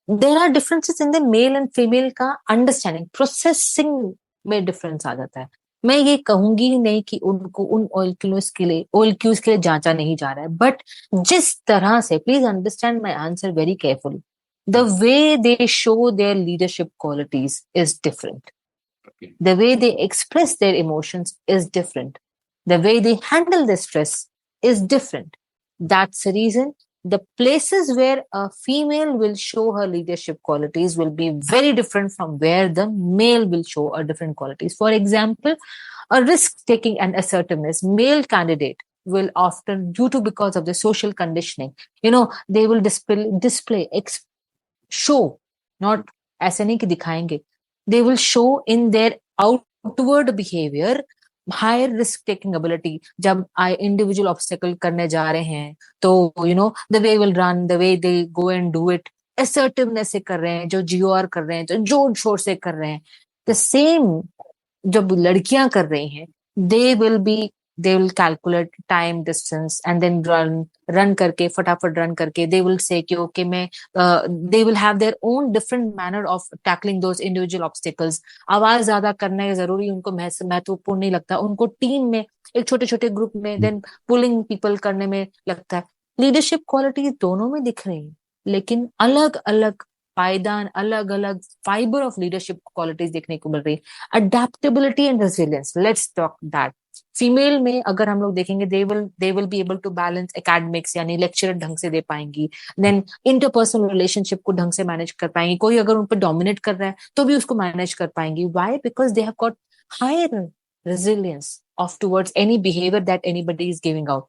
there are differences in the male and female का अंडरस्टैंडिंग, प्रोसेसिंग में डिफरेंस आ जाता है। मैं ये कहूंगी नहीं कि उनको उन ऑयल क्यूज के लिए जांचा नहीं जा रहा है, बट जिस तरह से, please understand my answer very carefully, the way they show their leadership qualities is different, the way they express their emotions is different, the way they handle the stress is different. That's the reason the places where a female will show her leadership qualities will be very different from where the male will show a different qualities. For example, a risk taking and assertiveness, male candidate will often, due to because of the social conditioning, they will display show, not ऐसे नहीं कि दिखाएंगे, they will show in their outward behavior higher risk taking ability. जब individual obstacle करने जा रहे हैं तो the way will run, the way they go and do it, assertiveness से कर रहे हैं, जो GOR कर रहे हैं, जो जोर शोर से कर रहे हैं, the same जब लड़कियां कर रही हैं, they will calculate time, distance and then run करके, फटाफट रन करके they will say कि okay मैं they will have their own different manner of tackling those individual obstacles. आवाज ज्यादा करना है जरूरी उनको महत्वपूर्ण नहीं लगता, उनको टीम में एक छोटे छोटे ग्रुप में then pulling people करने में लगता है। लीडरशिप क्वालिटी दोनों में दिख रही है, लेकिन अलग अलग पायदान, अलग अलग फाइबर ऑफ लीडरशिप क्वालिटीज देखने को मिल रही है। Adaptability and resilience, let's talk that. Female में अगर हम लोग देखेंगे, they will be able to balance academics, यानी लेक्चर ढंग से दे पाएंगी, देन इंटरपर्सनल रिलेशनशिप को ढंग से मैनेज कर पाएंगी, कोई अगर उन पर डोमिनेट कर रहा है तो भी उसको मैनेज कर पाएंगी। Why? Because they have got higher resilience of towards any behaviour that anybody is giving out.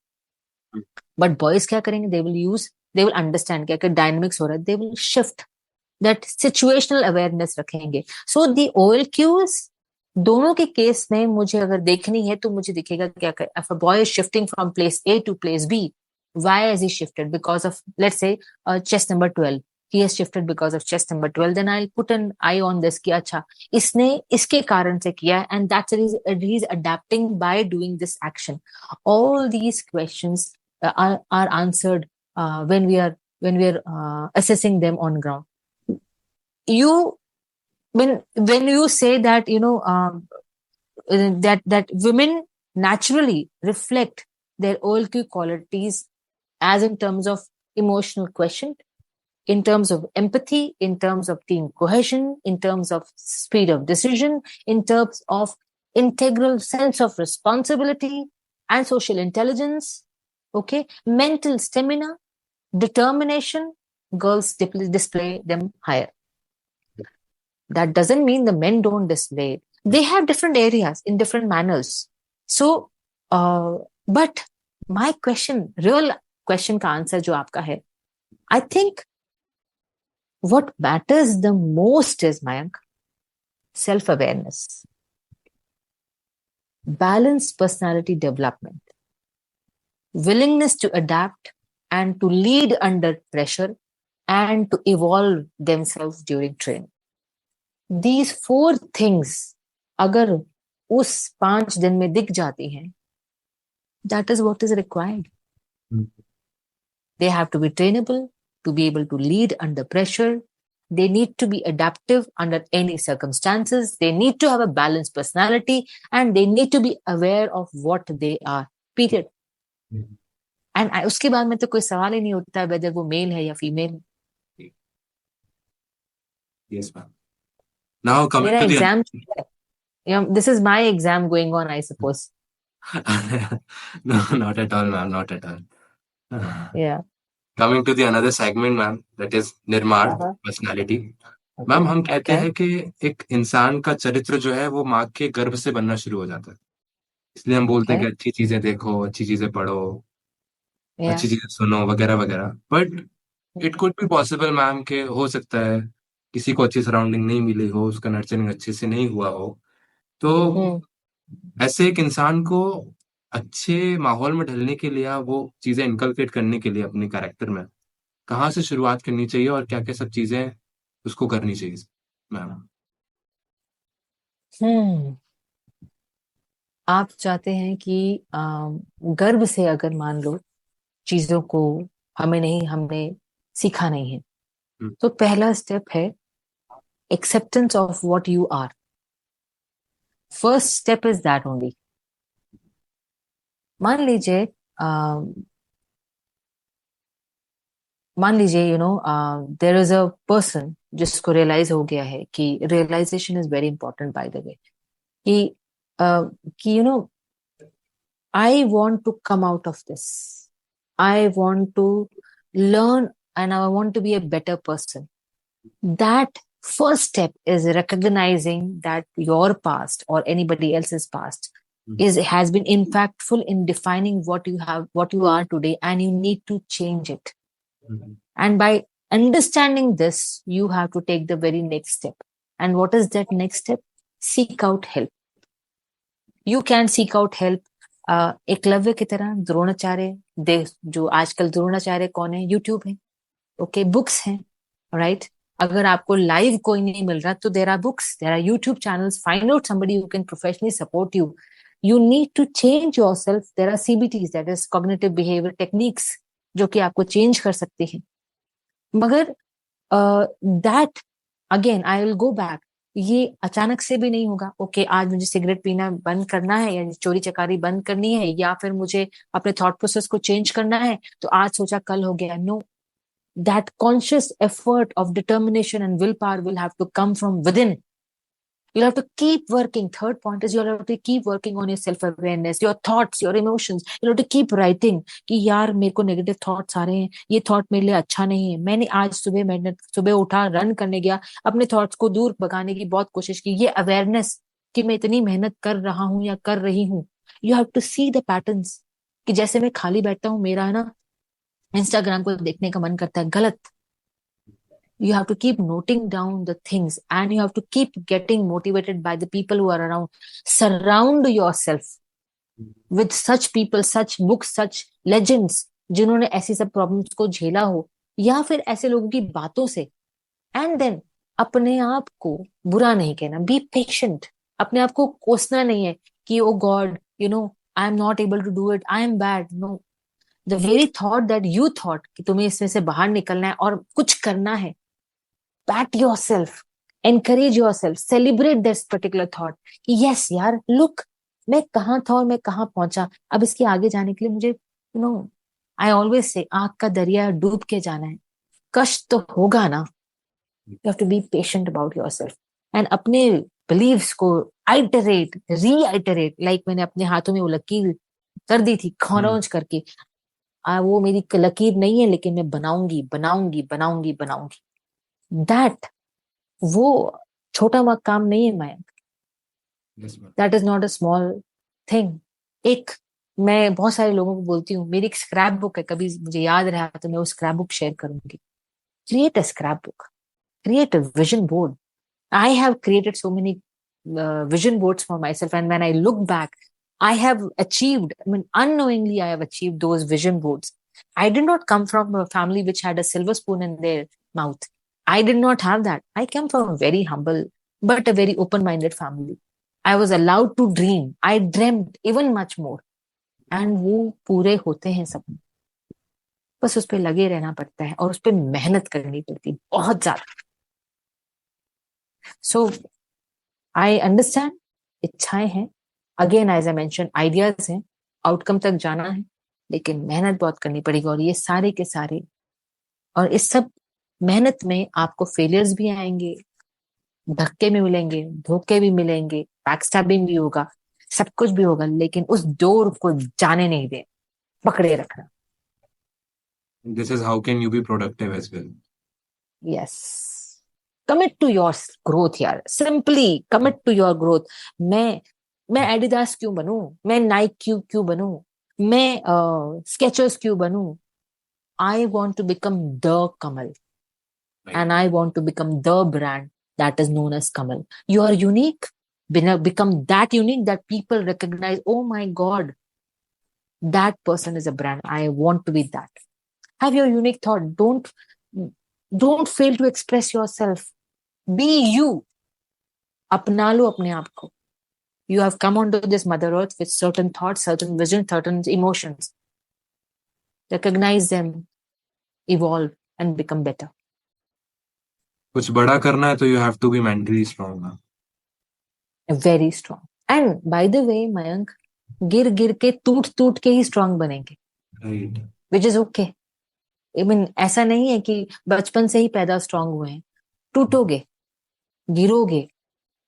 But boys क्या करेंगे? दे विल अंडरस्टैंड क्या डायनेमिक्स हो रहा है, they will shift that, situational awareness रखेंगे। सो दी ओएल क्यूज दोनों के case में मुझे अगर देखनी है तो मुझे दिखेगा क्या, if a boy is shifting from place A to place B, why has he shifted? Because of, let's say, chest number 12, he has shifted because of chest number 12, then I'll put an eye on this कि अच्छा इसने इसके कारण से किया, and that's he is adapting by doing this action. All these questions are answered when we are assessing them on ground. When you say that that women naturally reflect their OLQ qualities as in terms of emotional quotient, in terms of empathy, in terms of team cohesion, in terms of speed of decision, in terms of integral sense of responsibility and social intelligence, okay, mental stamina, determination, girls display them higher. That doesn't mean the men don't display it. They have different areas in different manners. So, but my question, real question का answer जो आपका है, I think what matters the most is, Mayank, self-awareness, balanced personality development, willingness to adapt and to lead under pressure and to evolve themselves during training. These 4 things अगर उस 5 दिन में दिख जाती हैं, that is what is required. They have to be trainable, to be able to lead under pressure. They need to be adaptive under any circumstances. They need to have a balanced personality, and they need to be aware of what they are. Period. And उसके बाद में तो कोई सवाल ही नहीं उठता whether वो mail है या female. Yes, ma'am. Now coming मेरा to the exam, this is my exam going on, I suppose. No, not at all, ma'am. Not at all. Yeah. Coming to the another segment, ma'am, that is निर्माण, personality. Ma'am हम कहते हैं कि एक इंसान का चरित्र जो है वो माँ के गर्भ से बनना शुरू हो जाता है, इसलिए हम बोलते हैं कि अच्छी चीजें देखो, अच्छी चीजें पढ़ो, Yeah. अच्छी चीजें सुनो वगैरह वगैरह, but it could be possible ma'am के हो सकता है किसी को अच्छी सराउंडिंग नहीं मिली हो, उसका नर्चरिंग अच्छे से नहीं हुआ हो, तो हम्म ऐसे एक इंसान को अच्छे माहौल में ढलने के लिए या वो चीजें इनकलकेट करने के लिए अपने कैरेक्टर में कहाँ से शुरुआत करनी चाहिए और क्या क्या सब चीजें उसको करनी चाहिए मैम? हम्म आप चाहते हैं कि गर्व से अगर मान लो चीजों को हमने सीखा नहीं है, हम्म, तो पहला स्टेप है acceptance of what you are. First step is that only. मान लीजिए मान लीजिए देयर इज अ पर्सन जिसको रियलाइज हो गया है कि realization is very important by the way, कि कि I want to come out of this. I want to learn and I want to be a better person. That first step is recognizing that your past or anybody else's past hmm, has been impactful in defining what you are today, and you need to change it. Hmm, And by understanding this, you have to take the very next step. And what is that next step? Seek out help. You can seek out help Eklavya की तरह, द्रोणाचार्य देख, जो आजकल द्रोणाचार्य कौन है, YouTube है, okay, books हैं, right. अगर आपको लाइव कोई नहीं मिल रहा तो there are books, there are YouTube channels, find out somebody who can professionally support you. You need to change yourself. There are CBTs, that is cognitive behaviour techniques, जो कि आपको चेंज कर सकती है। मगर that again I will go back, ये अचानक से भी नहीं होगा। ओके, आज मुझे सिगरेट पीना बंद करना है या चोरी चकारी बंद करनी है, या फिर मुझे अपने थॉट प्रोसेस को चेंज करना है, तो आज सोचा कल हो गया। No, that conscious effort of determination and will power will have to come from within. You'll have to keep working. Third point is you'll have to keep working on your self-awareness, your thoughts, your emotions. You'll have to keep writing कि यार मेरे को negative thoughts आ रहे हैं, ये thought मेरे लिए अच्छा नहीं है। मैंने सुबह उठा, रन करने गया, अपने थॉट्स को दूर भगाने की बहुत कोशिश की। ये अवेयरनेस कि मैं इतनी मेहनत कर रहा हूँ या कर रही हूँ। You have to see the patterns, कि जैसे मैं खाली बैठता हूँ, मेरा है ना इंस्टाग्राम को देखने का मन करता है, गलत। You have to keep noting down the things, and you have to keep getting motivated by the people who are around. Surround yourself with such people, such books, such legends, जिन्होंने ऐसी सब प्रॉब्लम्स को झेला हो, या फिर ऐसे लोगों की बातों से। एंड देन अपने आप को बुरा नहीं कहना, बी पेशेंट। अपने आप को कोसना नहीं है कि oh God, I am not able to do it, I am bad. No, the very thought that you thought कि तुम्हें इसमें से बाहर निकलना है और कुछ करना है, pat yourself, encourage yourself, celebrate this particular thought कि yes यार, look, मैं कहाँ था और मैं कहाँ पहुंचा। अब इसके आगे जाने के लिए मुझे आई ऑलवेज से आग का दरिया डूब के जाना है। कष्ट तो होगा ना। You have to be patient about yourself and अपने बिलीव्स को आइटरेट, रीआइटरेट। लाइक मैंने अपने हाथों में वो लकीर कर दी थी खौनौज करके, वो मेरी लकीर नहीं है, लेकिन मैं बनाऊंगी बनाऊंगी बनाऊंगी बनाऊंगी। दैट, वो छोटा काम नहीं है Mayank. Yes, ma'am. That is not a small thing. एक, मैं बहुत सारे लोगों को बोलती हूँ, मेरी एक स्क्रैप बुक है, कभी मुझे याद रहा तो मैं वो स्क्रैप बुक शेयर करूंगी। Create a scrap book, create a vision board. I have created so many vision boards for myself, and when I look back, I have achieved, I mean, unknowingly, I have achieved those vision boards. I did not come from a family which had a silver spoon in their mouth. I did not have that. I came from a very humble but a very open-minded family. I was allowed to dream. I dreamt even much more. And वो पूरे होते हैं सपने। बस उस पर लगे रहना पड़ता है और उस पर मेहनत करनी पड़ती है बहुत ज्यादा। So I understand, इच्छाएं हैं, again as I mention, ideas हैं, आउटकम तक जाना है, लेकिन मेहनत बहुत करनी पड़ेगी। और ये सारे के सारे, और इस सब मेहनत में आपको फेलियर्स भी आएंगे, धक्के भी मिलेंगे, धोखे भी मिलेंगे, बैकस्टैबिंग भी होगा, सब कुछ भी होगा, लेकिन उस डोर को जाने नहीं दे, पकड़े रखना। This is how can you be productive as well. Yes, commit to your growth यार, simply commit to your growth. मैं एडिडास क्यों बनूं, मैं नाइक क्यों बनूं, मैं स्केचर्स क्यों बनूं? I want to become the Kamal, and I want to become the brand that is known as Kamal. You are unique. Become that unique that people recognize. Oh my God, that person is a brand. I want to be that. Have your unique thought. Don't fail to express yourself. Be you. अपना लो अपने आप को. You have come onto this Mother Earth with certain thoughts, certain vision, certain emotions. Recognize them, evolve, and become better. कुछ बड़ा करना है तो you have to be mentally strong ना. Very strong. And by the way, Mayank, गिर गिर के टूट के ही strong बनेंगे. Right. Which is okay. I mean, ऐसा नहीं है कि बचपन से ही पैदा strong हुए हैं. टूटोगे, गिरोगे,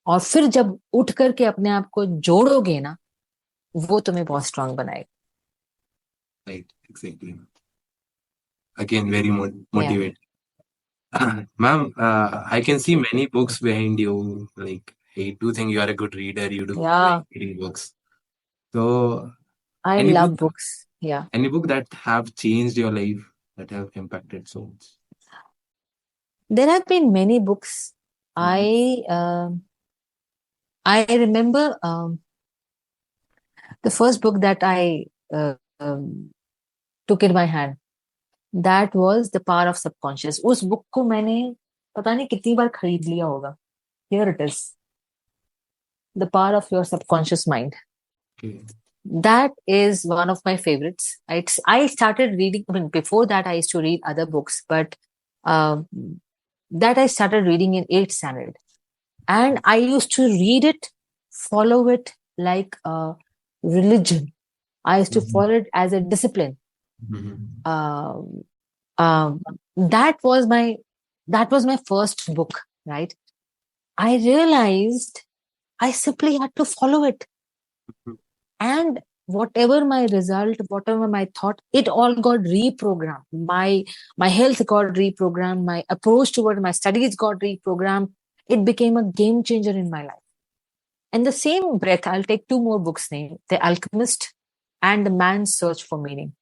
और फिर जब उठ करके अपने आप को जोड़ोगे ना, वो तुम्हें बहुत strong बनाएगा. Right. Exactly. Again, very motivating. Ma'am, I can see many books behind you. Like, I do think you are a good reader. You do Yeah. reading books. So, I any love book, books. Yeah. any book that have changed your life, that have impacted so much? There have been many books. I remember the first book that I took in my hand. That was The Power of Subconscious. उस book को मैंने पता नहीं कितनी बार खरीद लिया होगा. Here it is. The Power of Your Subconscious Mind. Okay. That is one of my favorites. I started reading, I mean, before that I used to read other books, but that I started reading in 8th standard. And I used to read it, follow it like a religion. I used to follow it as a discipline. That was my first book, right? I realized I simply had to follow it. And whatever my result, whatever my thought, it all got reprogrammed. My health got reprogrammed. My approach toward my studies got reprogrammed. It became a game changer in my life. In the same breath, I'll take 2 more books named The Alchemist and The Man's Search for Meaning.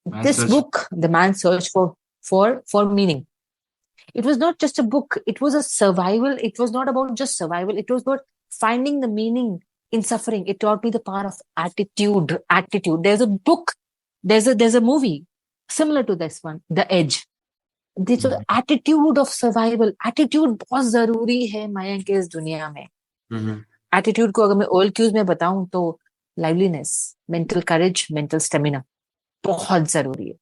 This book, The Man's Search for Meaning, it was not just a book. It was a survival. It was not about just survival. It was about finding the meaning in suffering. It taught me the power of attitude. There's a book, there's a movie similar to this one, The Edge. This attitude of survival. Attitude बहुत जरूरी है मयंक इस दुनिया में. Attitude को अगर मैं all cues में बताऊं तो liveliness, mental courage, mental stamina बहुत जरूरी है.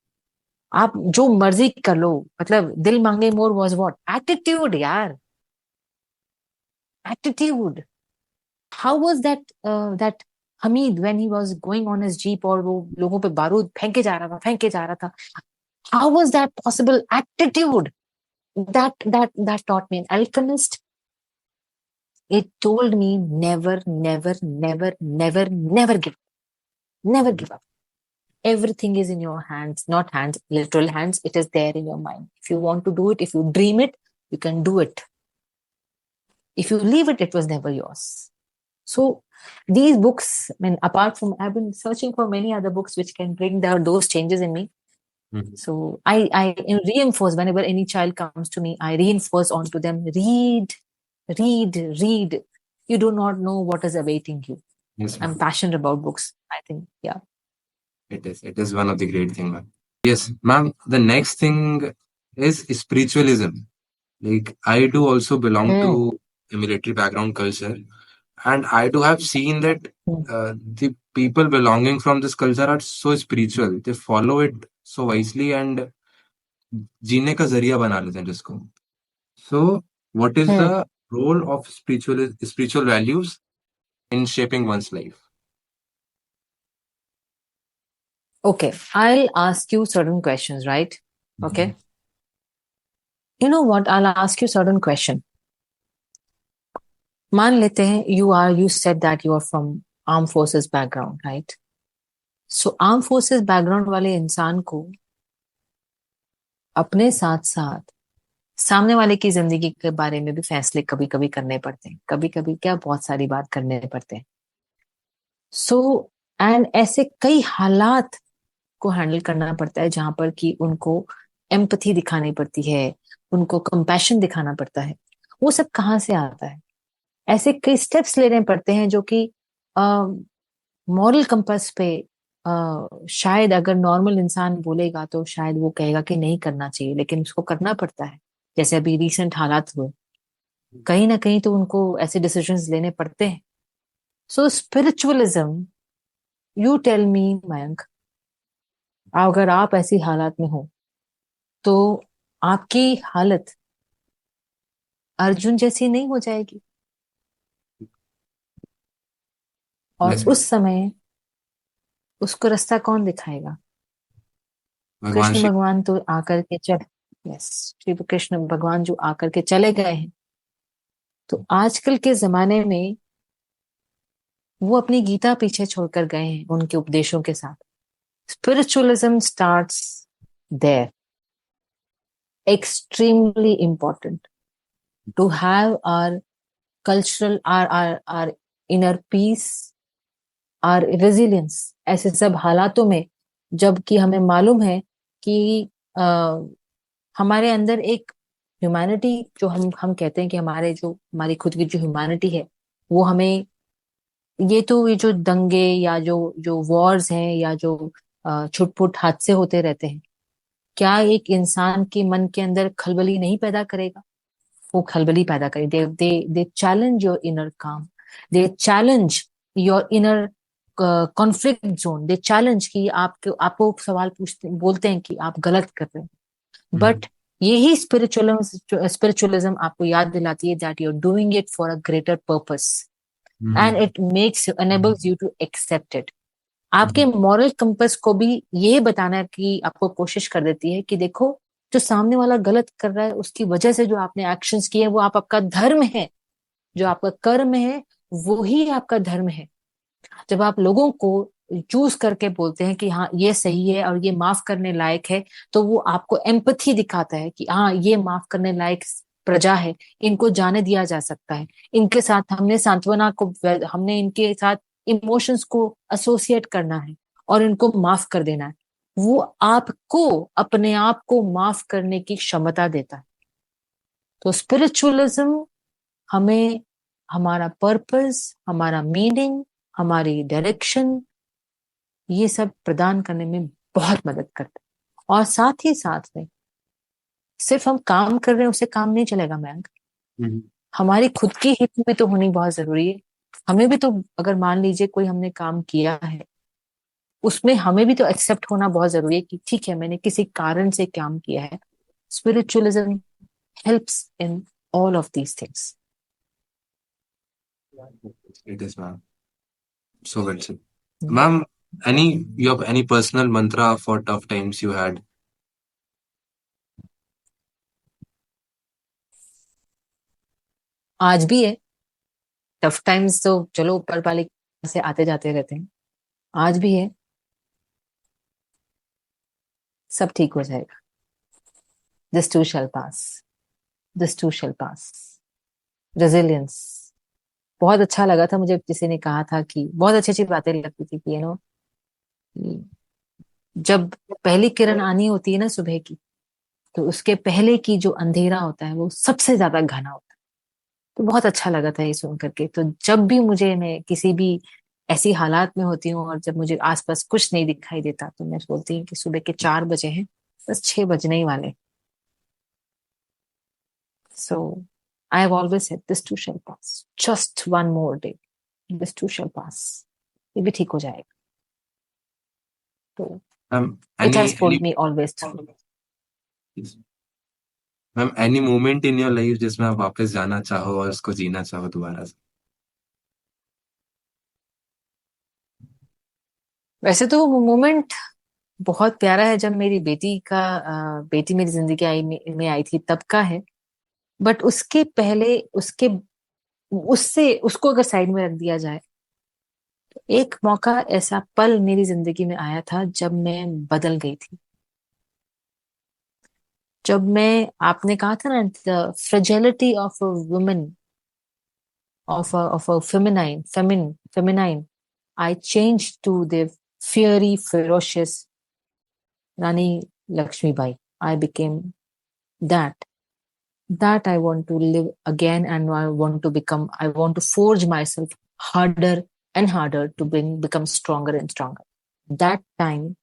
आप जो मर्जी कर लो, मतलब दिल मांगे मोर was what? Attitude यार. Attitude. How was that Hamid when he was going on his jeep और वो लोगों पे बारूद फेंके जा रहा था. How was that possible? Attitude. That taught me. An alchemist. It told me never give up. Never give up. Everything is in your hands, not hands, literal hands. It is there in your mind. If you want to do it, if you dream it, you can do it. If you leave it, it was never yours. So these books, I mean, apart from, I've been searching for many other books which can bring those changes in me. So I reinforce whenever any child comes to me, I reinforce onto them, read. You do not know what is awaiting you. Yes, I'm passionate about books, I think. Yeah. It is one of the great things, ma'am. Yes, ma'am. The next thing is spiritualism. Like, I do also belong to a military background culture, and I do have seen that the people belonging from this culture are so spiritual. They follow it so wisely and जीने का जरिया बना लेते हैं जिसको. So, what is the role of spiritual values in shaping one's life? Okay, I'll ask you certain questions, right? Okay. You know what? I'll ask you certain question. मान लेते हैं you said that you are from armed forces background, right? So armed forces background वाले इंसान को अपने साथ साथ सामने वाले की जिंदगी के बारे में भी फैसले कभी कभी करने पड़ते हैं. कभी कभी क्या बहुत सारी बात करने पड़ते हैं. So एंड ऐसे कई हालात को हैंडल करना पड़ता है जहां पर कि उनको एम्पथी दिखानी पड़ती है, उनको कंपैशन दिखाना पड़ता है। वो सब कहाँ से आता है? ऐसे कई स्टेप्स लेने पड़ते हैं जो कि मॉरल कंपास पे शायद अगर नॉर्मल इंसान बोलेगा तो शायद वो कहेगा कि नहीं करना चाहिए, लेकिन उसको करना पड़ता है। जैसे अभी रिसेंट हालात हुए, कहीं ना कहीं तो उनको ऐसे डिसीजंस लेने पड़ते हैं। So spiritualism, you tell me Mayank, अगर आप ऐसी हालात में हो तो आपकी हालत अर्जुन जैसी नहीं हो जाएगी? और यस उस समय उसको रास्ता कौन दिखाएगा? भगवान कृष्ण श्री। भगवान तो आकर के चल यस, श्री कृष्ण भगवान जो आकर के चले गए हैं, तो आजकल के जमाने में वो अपनी गीता पीछे छोड़कर गए हैं उनके उपदेशों के साथ। Spiritualism starts there. Extremely important to have our cultural, our inner peace, our resilience। ऐसे सब हालातों में जबकि हमें मालूम है कि आ, हमारे अंदर एक ह्यूमैनिटी, जो हम कहते हैं कि हमारे जो हमारी खुद की जो ह्यूमैनिटी है, वो हमें ये जो दंगे या जो वॉर्स हैं या जो छुटपुट हादसे होते रहते हैं, क्या एक इंसान के मन के अंदर खलबली नहीं पैदा करेगा? वो खलबली पैदा करे। दे challenge your inner calm, they challenge your inner conflict zone, they challenge कि आपको सवाल पूछते बोलते हैं कि आप गलत कर रहे हैं। बट यही स्पिरिचुअलिज्म आपको याद दिलाती है that you are doing it for a greater purpose, and it makes enables you to accept it. आपके मॉरल कंपस को भी ये बताना की आपको कोशिश कर देती है कि देखो, जो सामने वाला गलत कर रहा है उसकी वजह से जो आपने एक्शंस किए वो आपका धर्म है, जो आपका कर्म है वो ही आपका धर्म है। जब आप लोगों को चूज करके बोलते हैं कि हाँ ये सही है और ये माफ करने लायक है, तो वो आपको एम्पथी दिखाता है कि हाँ ये माफ करने लायक प्रजा है, इनको जाने दिया जा सकता है, इनके साथ हमने सांत्वना को, हमने इनके साथ इमोशंस को एसोसिएट करना है और इनको माफ कर देना है। वो आपको अपने आप को माफ करने की क्षमता देता है। तो स्पिरिचुअलिज्म हमें हमारा पर्पस, हमारा मीनिंग, हमारी डायरेक्शन, ये सब प्रदान करने में बहुत मदद करता है। और साथ ही साथ में सिर्फ हम काम कर रहे हैं उससे काम नहीं चलेगा मयंक, हमारी खुद की हित भी तो होनी बहुत जरूरी है। हमें भी तो, अगर मान लीजिए कोई हमने काम किया है, उसमें हमें भी तो एक्सेप्ट होना बहुत जरूरी है कि ठीक है मैंने किसी कारण से काम किया है। Spiritualism helps in all of these things. It is, ma'am. So well said. Ma'am, you have any personal mantra for tough times you had? आज भी है। टफ टाइम्स तो चलो ऊपर वाले से आते जाते रहते हैं, आज भी है। सब ठीक हो जाएगा। This too shall pass, this too shall pass. Resilience. बहुत अच्छा लगा था मुझे, किसी ने कहा था कि बहुत अच्छी अच्छी बातें लगती थी कि जब पहली किरण आनी होती है ना सुबह की, तो उसके पहले की जो अंधेरा होता है वो सबसे ज्यादा घना होता है। तो बहुत अच्छा लगा था ये सुन करके। तो जब भी मैं किसी भी ऐसी हालात में होती हूँ और जब मुझे आसपास कुछ नहीं दिखाई देता, तो मैं सोचती हूँ कि सुबह के 4 बजे हैं, बस 6 बजने ही वाले। So I have always said this too shall pass, just one more day, this too shall pass. ये भी ठीक हो जाएगा। तो Ma'am, it has any pulled me always through. Ma'am any moment in your life जिसमें आप वापस जाना चाहो और उसको जीना चाहो दोबारा से? वैसे तो वो मोमेंट बहुत प्यारा है जब मेरी बेटी मेरी जिंदगी में आई थी, तब का है। बट उसके पहले, उससे उसको अगर साइड में रख दिया जाए, तो एक मौका, ऐसा पल मेरी जिंदगी में आया था जब मैं बदल गई थी। जब आपने कहा था ना, the fragility of a woman, of a feminine, feminine, I changed to the fiery, ferocious Rani Lakshmi Bai. I became that. That I want to live again, and I want to forge myself harder and harder to become stronger and stronger. That time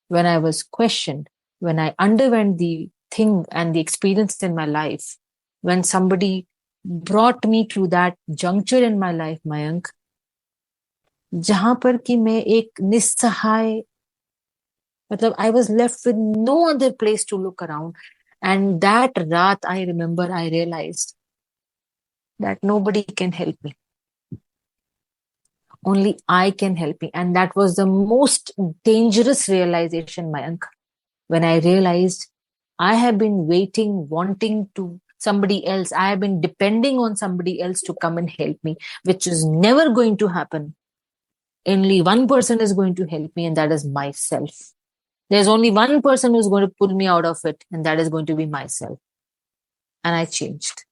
when I was questioned, when I underwent the thing and the experience in my life, when somebody brought me to that juncture in my life, Mayank, जहां पर कि मैं एक निस्सहाय, मतलब I was left with no other place to look around. And that raat, I remember, I realized that nobody can help me. Only I can help me. And that was the most dangerous realization, Mayank, when I realized I have been waiting, wanting to somebody else. I have been depending on somebody else to come and help me, which is never going to happen. Only one person is going to help me, and that is myself. There's only one person who's going to pull me out of it, and that is going to be myself. And I changed.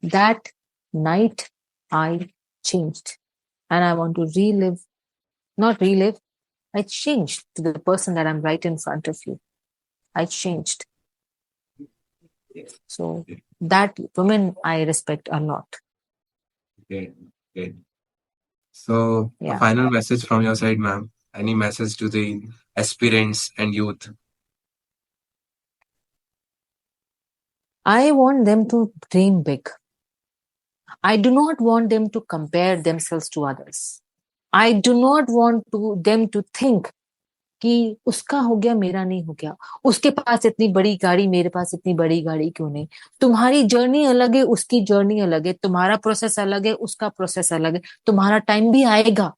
That night, I changed. And I want to not relive, I changed to the person that I'm right in front of you. I changed. So that woman I respect a lot. Okay. So, Yeah. a final message from your side, ma'am. Any message to the aspirants and youth? I want them to dream big. I do not want them to compare themselves to others. I do not want them to think कि उसका हो गया मेरा नहीं हो गया, उसके पास इतनी बड़ी गाड़ी मेरे पास इतनी बड़ी गाड़ी क्यों नहीं. तुम्हारी जर्नी अलग है, उसकी जर्नी अलग है, तुम्हारा प्रोसेस अलग है, उसका प्रोसेस अलग है. तुम्हारा टाइम भी आएगा,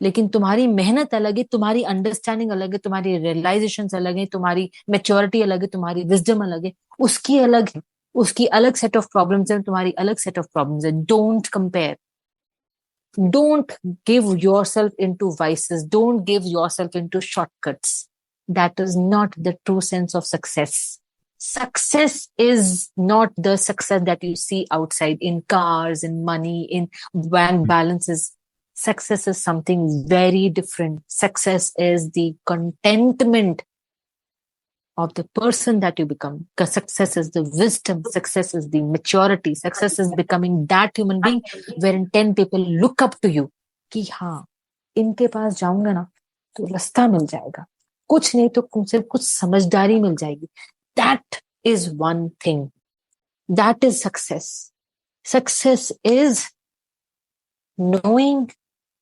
लेकिन तुम्हारी मेहनत अलग है, तुम्हारी अंडरस्टैंडिंग अलग है, तुम्हारी रियलाइजेशन अलग है, तुम्हारी मैच्योरिटी अलग है, तुम्हारी विजडम अलग है, उसकी अलग है, उसकी अलग सेट ऑफ प्रॉब्लम्स है, तुम्हारी अलग सेट ऑफ प्रॉब्लम्स है. Don't compare. Don't give yourself into vices. Don't give yourself into shortcuts. That is not the true sense of success. Success is not the success that you see outside in cars, in money, in bank balances. Success is something very different. Success is the contentment of the person that you become. Because success is the wisdom. Success is the maturity. Success is becoming that human being wherein 10 people look up to you. कि हाँ, इनके पास जाऊंगा ना तो रास्ता मिल जाएगा, कुछ नहीं तो तुमसे कुछ समझदारी मिल जाएगी. That is one thing. That is success. Success is knowing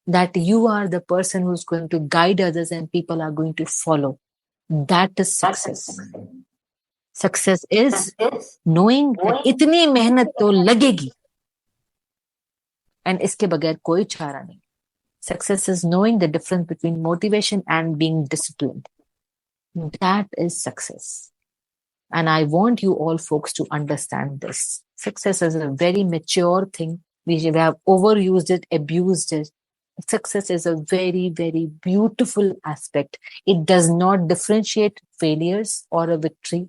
that you are the person who's going to guide others and people are going to follow. That is success. Success is knowing that इतनी मेहनत तो लगेगी and इसके बगैर कोई चारा नहीं. Success is knowing the difference between motivation and being disciplined. That is success. And I want you all folks to understand this. Success is a very mature thing. We have overused it, abused it. Success is a very, very beautiful aspect. It does not differentiate failures or a victory.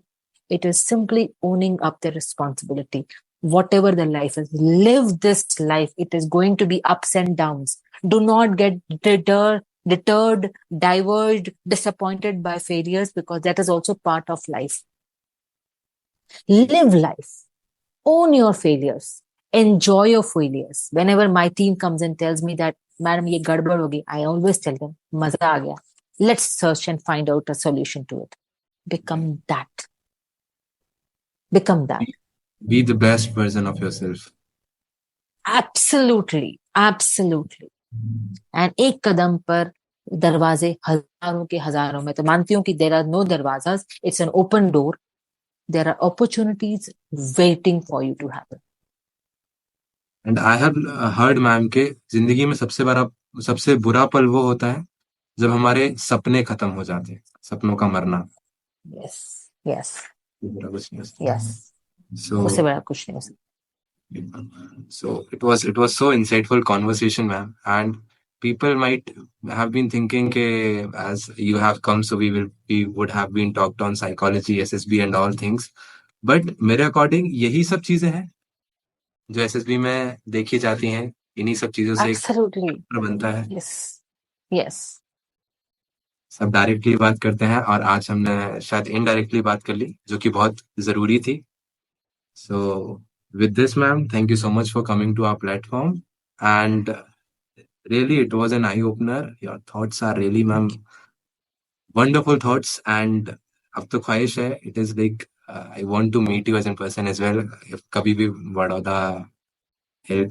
It is simply owning up the responsibility. Whatever the life is, live this life. It is going to be ups and downs. Do not get deterred, diverged, disappointed by failures, because that is also part of life. Live life. Own your failures. Enjoy your failures. Whenever my team comes and tells me that, Madam, ye gadbad hogi, I always tell them, maza aa gaya. Let's search and find out a solution to it. Become that. Become that. Be the best version of yourself. Absolutely. Absolutely. And एक कदम पर दरवाजे हजारों के हजारों. मैं तो मानती हूँ कि there are no darwazas. It's an open door. There are opportunities waiting for you to happen. And I have heard, ma'am, के जिंदगी में सबसे बुरा पल वो होता है जब हमारे सपने खत्म हो जाते हैं, सपनों का मरना. Yes. Yes. बुरा कुछ नहीं हो सकता. Yes. So, उससे बड़ा कुछ नहीं हो सकता. so it was so insightful conversation, ma'am. And people might have been thinking ke, as you have come, so we would have been talked on psychology, SSB and all things. But मेरे according यही सब चीजें हैं जो SSB में देखी जाती हैं. इन्हीं सब चीजों से एक Absolutely. बनता है। Yes. Yes. सब डायरेक्टली बात करते हैं और आज हमने शायद इनडायरेक्टली बात कर ली, जो कि बहुत जरूरी थी। So with this ma'am, thank you so much for coming to our platform and really it was an eye opener. Your thoughts are really ma'am wonderful thoughts and अब तो ख्वाहिश है, it is like I want to meet you as in person as well. If कभी भी बड़ौदा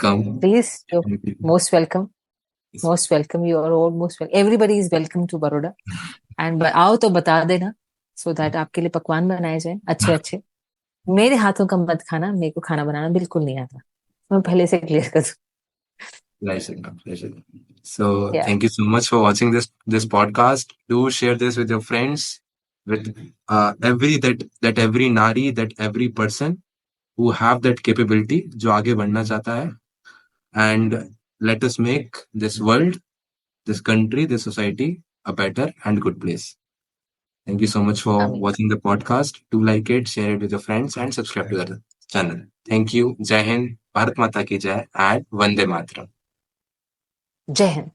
कम, Please, you're most welcome. Most welcome. You are all most welcome. Everybody is welcome to Baroda. And आओ तो बता देना so that आपके लिए पकवान बनाए जाए अच्छे अच्छे। मेरे हाथों का मत खाना, मेरे को खाना बनाना बिल्कुल नहीं आता, मैं पहले से क्लियर कर दूं। Pleasure, ma'am, pleasure. So Yeah. thank you so much for watching this podcast. Do share this with your friends, with every nari, that every person who have that capability, जो आगे बढ़ना चाहता है, and let us make this world, this country, this society a better and good place. Thank you so much for Amen. watching the podcast. Do like it, share it with your friends, and subscribe to the channel. Thank you. Jai Hind, Bharat Mata ki Jai, and Vande Mataram. जय हिंद।